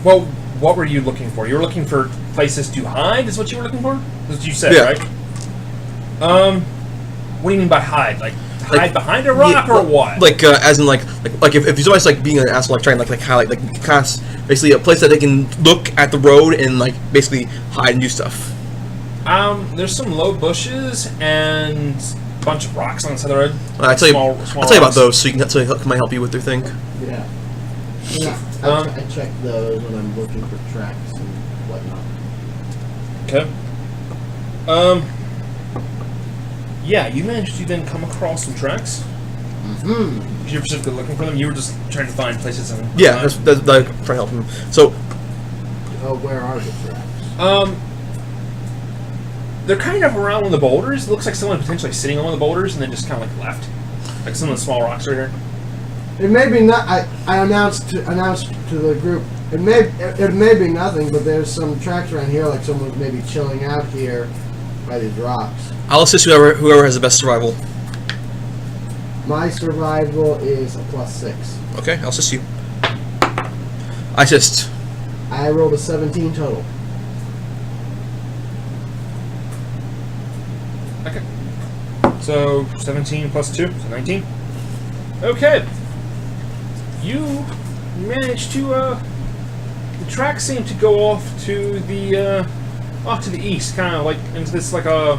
Well, what were you looking for? You were looking for places to hide. Is what you were looking for? That's what you said,
Yeah.
right? What do you mean by hide? Like hide
Like-
behind a rock or what?
Like as in like if you're always like being an asshole, like trying like highlight like kind of basically a place that they can look at the road and like basically hide and do stuff.
There's some low bushes and a bunch of rocks on the side of the road.
I'll tell you
Small
about
rocks.
those so you can might help you with your thing.
Yeah. I check those when I'm looking for tracks and whatnot.
Okay. Yeah, you managed to then come across some tracks.
Hmm.
You were specifically looking for them. You were just trying to find places. And
Yeah, that's trying to help him. So
Oh, where are the tracks?
They're kind of around one of the boulders. It looks like someone potentially sitting on one of the boulders and then just kind of like left. Like some of the small rocks right here.
It may be not. I announced to the group. It may be nothing, but there's some tracks around here, like someone's maybe chilling out here by these rocks.
I'll assist whoever has the best survival.
My survival is a plus 6.
Okay, I'll assist you. I assist.
I rolled a 17 total.
Okay. So 17 plus 2, so 19. Okay. You managed to the tracks seem to go off to the east, kind of like into this like a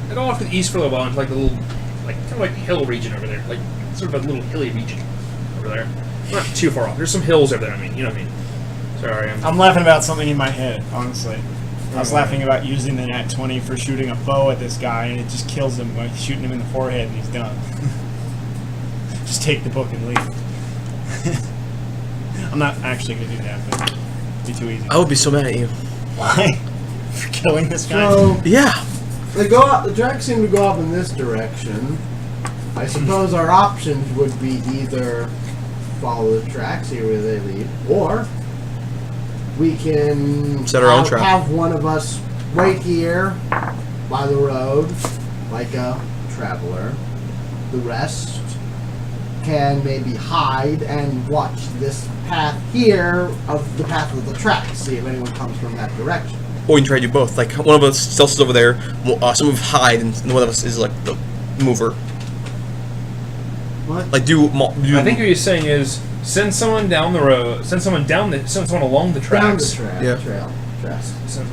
they go off to the east for a little while into like the little like kind of like hill region over there, like sort of a little hilly region over there. Not too far off. There's some hills over there. I mean, you know what I mean. Sorry,
I'm laughing about something in my head, honestly. I was laughing about using the nat 20 for shooting a bow at this guy, and it just kills him by shooting him in the forehead, and he's done. Just take the book and leave. I'm not actually going to do that, but it'd be too easy.
I would be so mad at you.
Why? For killing this guy?
So
Yeah.
they go out, the tracks seem to go off in this direction. I suppose our options would be either follow the tracks, see where they lead, or we can
Set our own trap.
have one of us wait here by the road like a traveler. The rest can maybe hide and watch this path here of the path of the tracks, see if anyone comes from that direction.
Or we can try to do both. Like, one of us stealths over there, some of us hide, and one of us is like the mover.
What?
Like, do
I think what you're saying is send someone down the road, send someone along the tracks.
Down the
Yeah.
trail. Tracks.
Send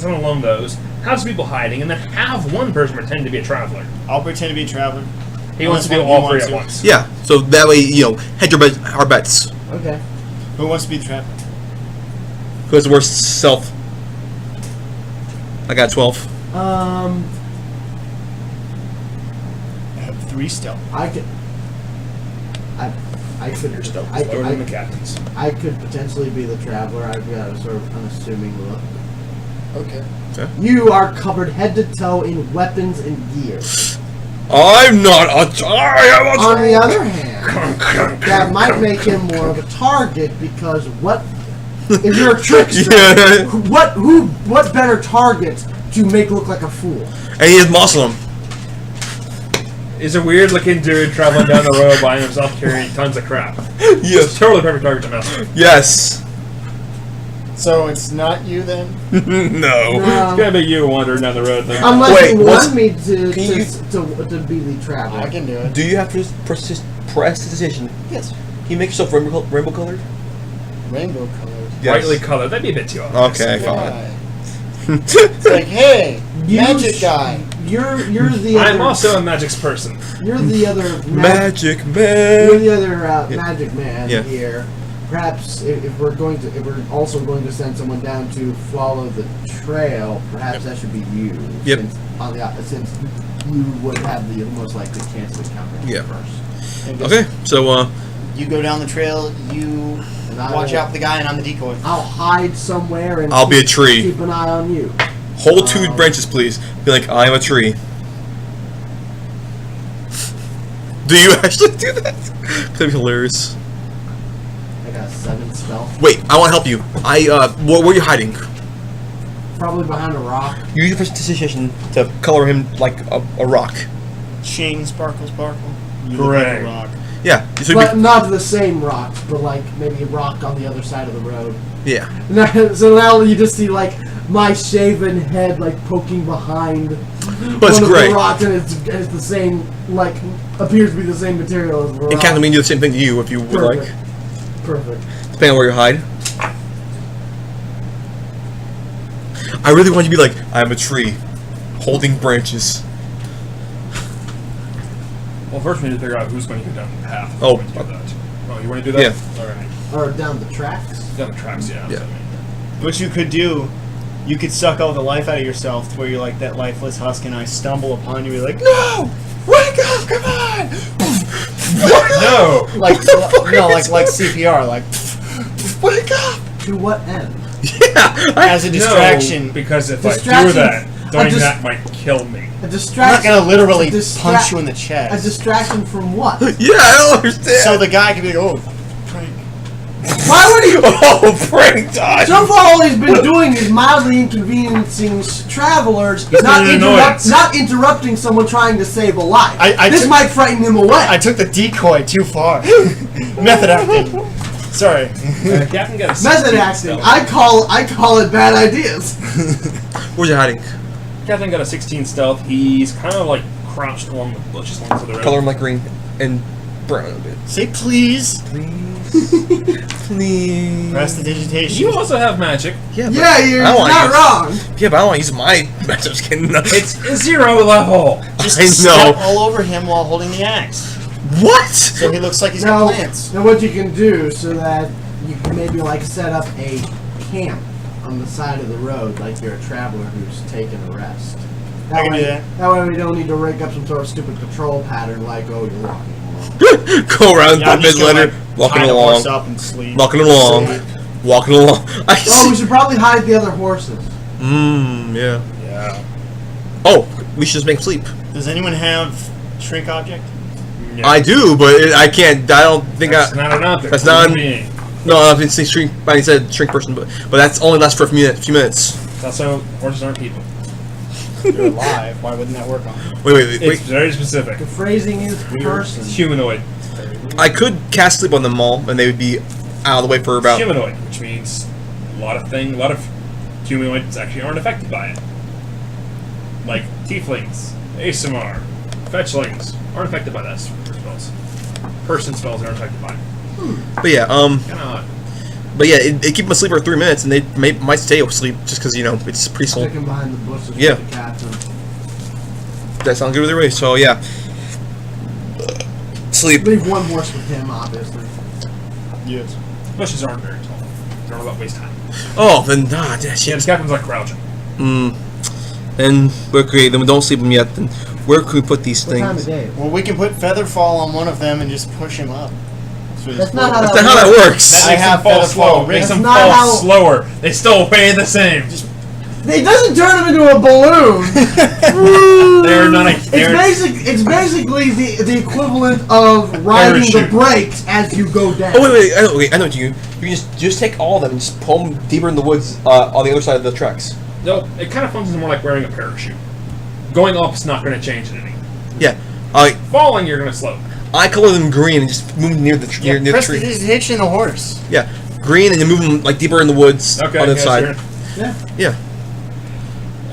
someone along those. Have some people hiding, and then have one person pretend to be a traveler.
I'll pretend to be a traveler.
He wants to be
Unless one
all
of you
three at
wants
once.
Yeah, so that way, hedge our bets.
Okay.
Who wants to be the traveler?
Who has the worst self? I got 12.
I have 3 stealth.
I could. I could.
Your stealth
I
is lower than the
could.
captain's.
I could potentially be the traveler. I've got a sort of unassuming look.
Okay.
You are covered head to toe in weapons and gear.
I'm not a. I am a.
On the other hand, that might make him more of a target because what if you're a trickster?
Yeah.
What better target to make look like a fool?
And he has Muslim.
Is a weird looking dude traveling down the road by himself carrying tons of crap.
Yes.
Totally perfect target to mess with.
Yes.
So it's not you then?
No.
It's gonna be you wandering down the road there.
Unless
Wait,
you
what's-
want me to
Can
be the traveler.
I can do it.
Do you have to press the decision?
Yes.
Can you make yourself rainbow colored?
Rainbow colored.
Brightly colored. That'd be a bit too obvious.
Okay, fine.
Why? It's like, hey,
You
magic
sh-
guy.
You're the other.
I'm also a magic's person.
You're the other
Magic
You're
man.
the other magic man
Yeah.
here. Perhaps if we're also going to send someone down to follow the trail, perhaps that should be you.
Yep.
Since you would have the most likely chance of encountering
Yeah.
him first.
And just-
Okay, so
You go down the trail, you
And I
watch
will-
out for the guy, and I'm the decoy.
I'll hide somewhere and
I'll be a tree.
Keep an eye on you.
hold 2 branches, please. Be like, I am a tree. Do you actually do that? That'd be hilarious.
I got 7 stealth.
Wait, I want to help you. Where are you hiding?
Probably behind a rock.
Use your precision to color him like a rock.
Shing, sparkle, sparkle. You
Correct.
look like a rock.
Yeah. So
But not the same rock, but like maybe a rock on the other side of the road.
yeah.
So now you just see like my shaven head like poking behind
But it's
one
great.
of the rocks, and it's the same, like appears to be the same material as the rock.
And Captain, we can do the same thing to you if you would
Perfect.
like.
Perfect.
Depending on where you hide. I really want you to be like, I'm a tree, holding branches.
Well, first we need to figure out who's going to go down the path.
Oh.
Who's going to do that. Oh, you want to do that?
Yeah.
All right.
Or down the tracks.
Down the tracks, yeah.
Yeah.
So, I mean,
What you could do, you could suck all the life out of yourself to where you're like that lifeless husk, and I stumble upon you, you're like, no! Wake up! Come on!
no!
Like no, like CPR. Like
Wake up!
To what end?
Yeah.
As a distraction.
No, because if I do
Distraction.
that, doing
just-
that might kill me.
A
I'm
distraction.
not gonna literally
a distra-
punch you in the
A
chest.
distraction from what?
Yeah, I don't understand.
So the guy could be like, oh, prank.
Why would he?
Oh, prank time!
So far, all he's been doing is mildly inconveniencing travelers, not,
been an annoyance.
not interrupting someone trying to save a life.
I
this
took-
might frighten him away.
I took the decoy too far. Method acting. Sorry.
Captain got a 16
Method acting.
stealth.
I call it bad ideas.
Where's you hiding?
Captain got a 16 stealth. He's kind of like crouched along the bushes along to the road.
Color him like green and brown a bit.
Say please.
Please.
Press the digitation.
You also have magic.
Yeah, but
Yeah, you're
I don't wanna
not
use-
wrong.
Yeah, but I don't want to use my. I'm just kidding.
It's a 0 level.
Just
I
step
know.
all over him while holding the axe.
What?
So he looks like he's
Now,
got plants.
now what you can do so that you can maybe like set up a camp on the side of the road like you're a traveler who's taking a rest.
I can do that.
That way we don't need to rig up some sort of stupid patrol pattern like, oh, you're walking along.
Go around
Yeah, I'm
5
just
minutes
gonna,
later,
like,
walking
tie the horse
along,
up and sleep.
walking along, walking along.
Oh, we should probably hide the other horses.
Yeah.
Yeah.
Oh, we should just make 'em sleep.
Does anyone have shrink object?
Yeah.
I do, but I can't. I don't think
That's
I.
not an object.
That's
It's a
not-
being.
No, I didn't say shrink. I said shrink person, but that's only lasts for a few minutes.
That's how horses aren't people.
They're alive. Why wouldn't that work on them?
Wait.
It's very specific.
The phrasing is person.
It's humanoid.
I could cast sleep on them all, and they would be out of the way for about.
Humanoid, which means a lot of humanoids actually aren't affected by it. Like tieflings, ASMR, fetchlings aren't affected by that sort of spells. Person spells aren't affected by it.
But yeah,
Kinda odd.
but yeah, it keep them asleep for 3 minutes, and they might stay asleep just because it's pretty slow.
Sticking behind the bushes
Yeah.
with the captain.
That sounds good either way. So yeah, sleep.
Leave one horse with him, obviously.
Yes.
Bushes aren't very tall. They're all about waist high.
Oh, then
Yeah,
shit.
this captain's like crouching.
Then okay, then we don't sleep them yet. Then where can we put these
What time of
things?
day?
Well, we can put Featherfall on one of them and just push him up.
That's not how
That's not how that works.
That
I
makes
have
them fall
feather
slow.
fall.
Makes
That's
them
not
fall
how-
slower. They still weigh the same.
It doesn't turn him into a balloon.
They're not a.
It's basically the equivalent of riding the
Parachute.
brakes as you go down.
Oh wait, I know what you. You just take all of them and just pull them deeper in the woods on the other side of the tracks.
No, it kind of functions more like wearing a parachute. Going up is not going to change anything.
Yeah,
Falling, you're going to slow.
I color them green and just move them near the
Yeah,
near the
press
tree.
the hitching the horse.
Yeah, green and then move them like deeper in the woods
Okay,
on the
yeah,
side.
sure.
Yeah.
Yeah,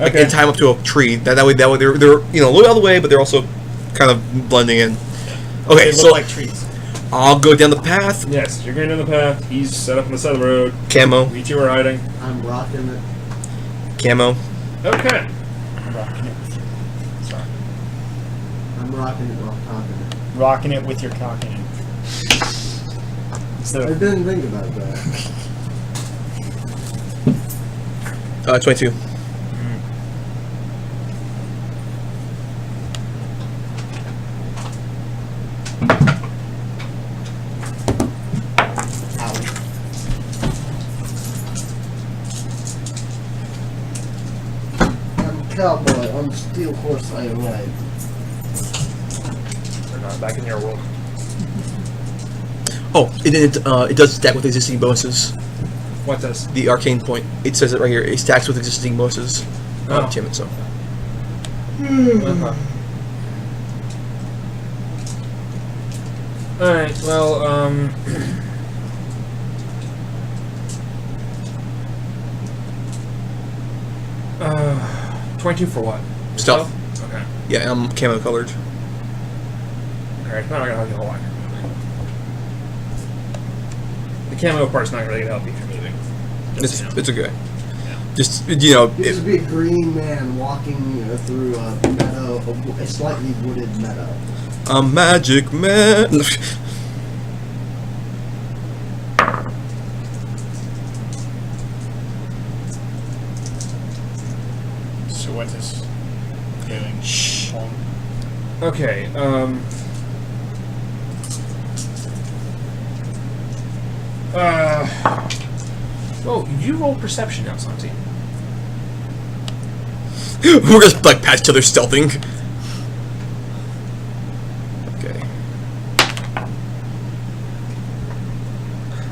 like,
Okay.
and tie them up to a tree. That way they're a little out of the way, but they're also kind of blending in. Okay,
They
so
look like trees.
I'll go down the path.
Yes, you're going down the path. He's set up on the side of the road.
Camo,
We two are hiding.
I'm rocking it.
camo.
Okay.
I'm rocking it. Sorry.
I'm rocking it while talking it.
Rocking it with your cock in it. Instead
I
of
didn't think about that.
22.
I'm a cowboy on the steel horse I ride.
They're not back in your world.
Oh, it does stack with existing bonuses.
What does?
The arcane point. It says it right here. It stacks with existing bonuses.
Oh.
Enchantment, so.
Okay. Alright, well, 22 for what?
Stealth.
Okay.
Yeah, I'm camo colored.
Alright, not gonna help you a whole lot. The camo part's not really gonna help you if you're moving. Just,
It's okay. Just if,
This would be a green man walking through a meadow, a slightly wooded meadow.
a magic man.
so what is doing?
Shh.
okay, well, you roll perception now, Santi.
We're just like patch each other stealthing. Okay.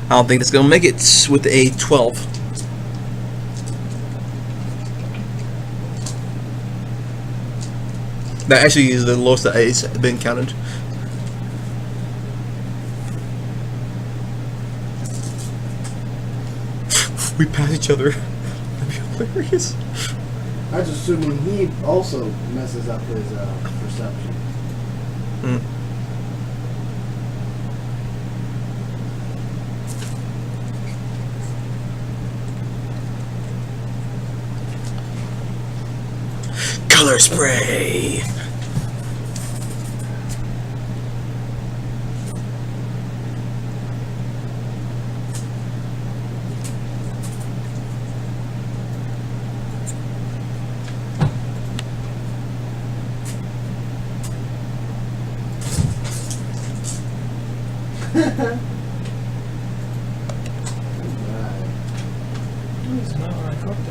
I don't think that's gonna make it with a 12. That actually is the lowest that has been counted. We pass each other. That'd be hilarious.
I was assuming he also messes up his perception.
Mm. Color spray.
It's not what I clicked on.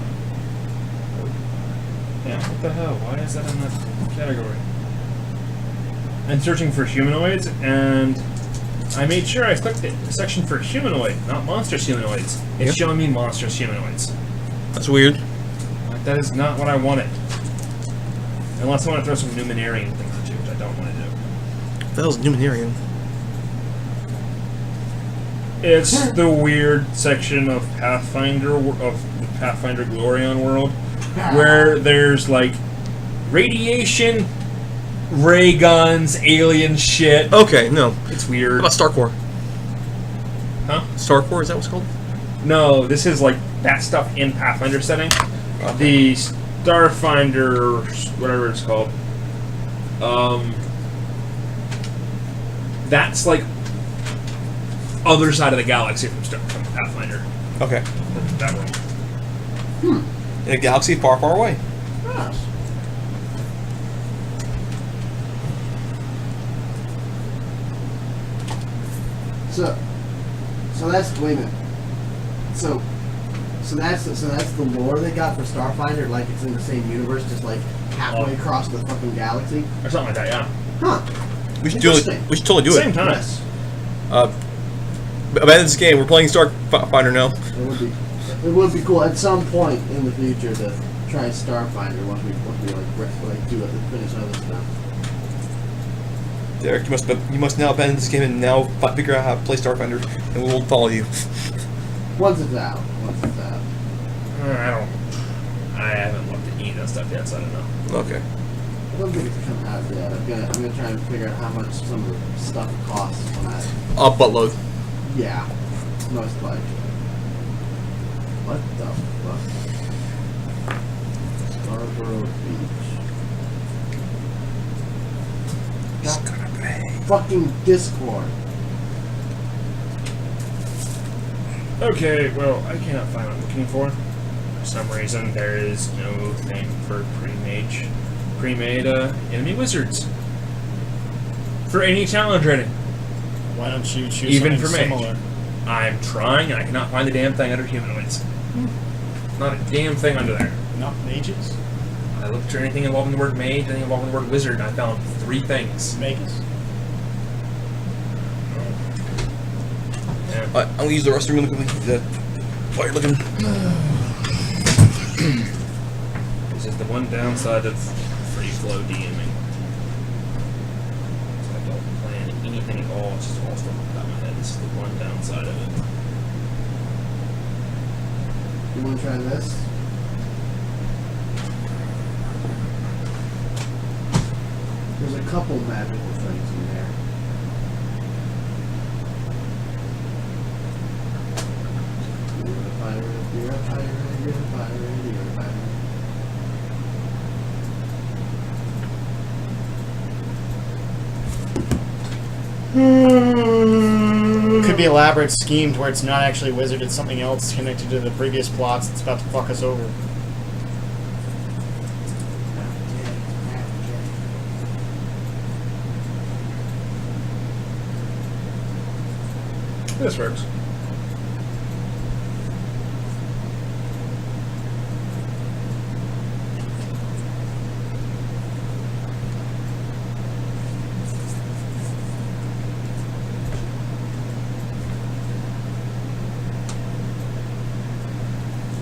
Yeah, what the hell? Why is that in that category? I'm searching for humanoids, and I made sure I clicked the section for humanoid, not monstrous humanoids. It's
Yep.
showing me monstrous humanoids.
That's weird.
Like, that is not what I wanted. Unless I want to throw some Numenarian things at you, which I don't want to do.
What the hell's Numenarian?
It's the weird section of Pathfinder, of the Pathfinder Glorion world, where there's like radiation, ray guns, alien shit.
Okay, no.
It's
What
weird.
about Starcore?
Huh?
Starcore, is that what's called?
No, this is like that stuff in Pathfinder setting. The Starfinder, whatever it's called. That's like other side of the galaxy from Pathfinder.
Okay.
That world.
In a galaxy far, far away.
Gosh. So that's wait a minute. So that's the lore they got for Starfinder. Like it's in the same universe, just like halfway across the fucking galaxy.
Or something like that, yeah.
Huh.
We should do it.
Interesting.
We should totally do
Same
it.
time.
Yes.
Abandon this game. We're playing Starfinder now.
It would be cool at some point in the future to try Starfinder once we like do it and finish other stuff.
Derek, you must now abandon this game and now figure out how to play Starfinder, and we will follow you.
Once it's out. Once it's out.
I haven't looked at any of that stuff yet, so I don't know.
Okay.
I don't think it's come out yet. I'm gonna try and figure out how much some of the stuff costs when I.
A buttload.
Yeah. Most likely. What the fuck? Scarborough Beach. Fucking Discord.
Okay, well, I cannot find what I'm looking for. For some reason, there is no thing for pre-made enemy wizards. For any challenge rating.
Why don't you choose
Even
something
for mage.
similar?
I'm trying, and I cannot find the damn thing under humanoids. Not a damn thing under there.
Not mages?
I looked for anything involving the word mage, anything involving the word wizard, and I found 3 things.
Mages.
Yeah.
I'm gonna use the restroom really quickly. While you're looking.
This is the one downside of free flow DMing. So I don't plan anything at all, it's just all stuff off the top of my head. This is the one downside of it.
You wanna try this? There's a couple magical things in there. You're a pirate, you're a pirate, you're a pirate, you're a pirate.
Could be elaborate schemed where it's not actually wizard, it's something else connected to the previous plots that's about to fuck us over.
This works.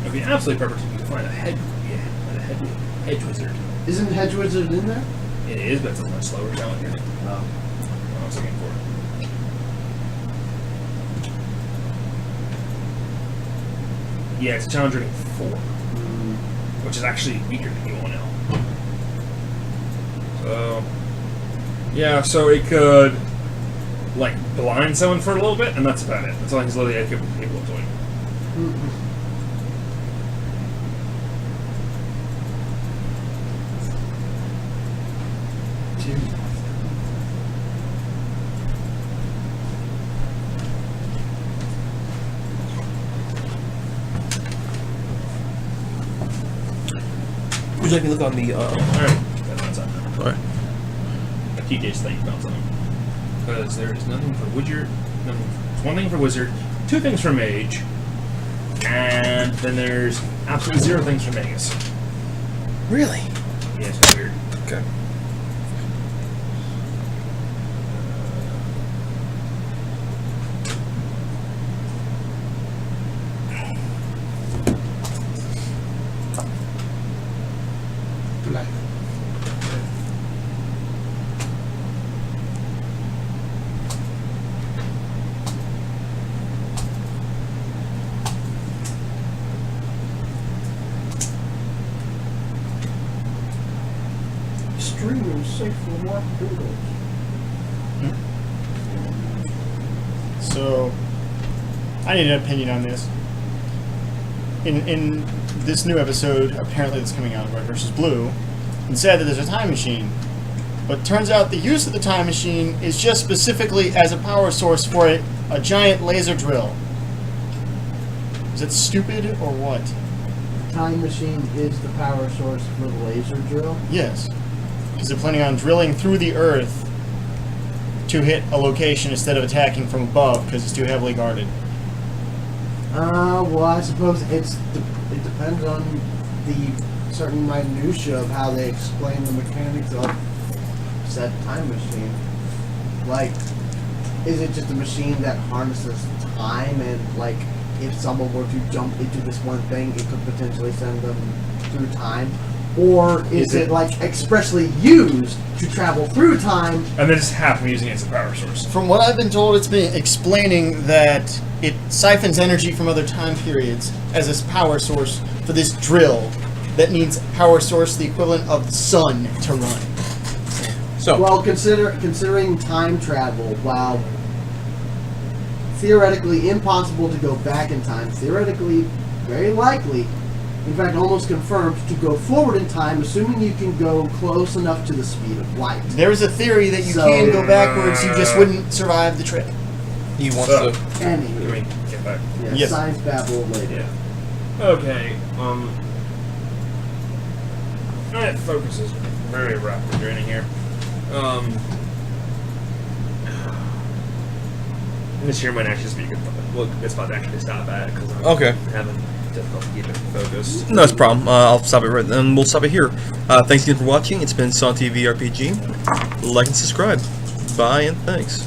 It'd be absolutely perfect if you could find a hedge wizard.
Isn't Hedge Wizard in there?
It is, but it's a much slower challenge.
Oh.
What I was looking for. Yeah, it's challenge rating 4, which is actually weaker than UNL. So, yeah, so it could like blind someone for a little bit, and that's about it. That's all he's literally capable of doing.
Would you like me to look on the,
Alright, that's on that.
Alright.
TJ's thing found something. Because there is nothing for No, it's one thing for wizard, 2 things for mage, and then there's absolutely 0 things for magus.
Really?
Yeah, it's kind of weird.
Okay.
Extremely safe for Mark Doodles.
So, I need an opinion on this. In this new episode, apparently that's coming out of Red vs. Blue, it said that there's a time machine. But turns out the use of the time machine is just specifically as a power source for a giant laser drill. Is it stupid or what?
Time machine is the power source for the laser drill.
Yes. Because they're planning on drilling through the Earth to hit a location instead of attacking from above because it's too heavily guarded.
Well, I suppose it depends on the certain minutia of how they explain the mechanics of said time machine. Like, is it just a machine that harnesses time and, like, if someone were to jump into this one thing, it could potentially send them through time? Or is it like expressly used to travel through time?
And then just happen using it as a power source.
From what I've been told, it's been explaining that it siphons energy from other time periods as its power source for this drill that needs power source the equivalent of the sun to run.
So,
Well, considering time travel, while theoretically impossible to go back in time, theoretically very likely, in fact almost confirmed, to go forward in time, assuming you can go close enough to the speed of light.
There is a theory that you
So-
can go backwards, you just wouldn't survive the trip.
he wants
So-
to.
Let
Anywho,
me get back.
yeah,
Yes.
science babble later.
Yeah. Okay. Alright, focus is very rapidly draining here. This here might actually just be a good spot to actually stop at because I'm
Okay.
having difficulty keeping focused.
No, it's a problem. I'll stop it right then. We'll stop it here. Thanks again for watching. It's been Son TV RPG. Like and subscribe. Bye and thanks.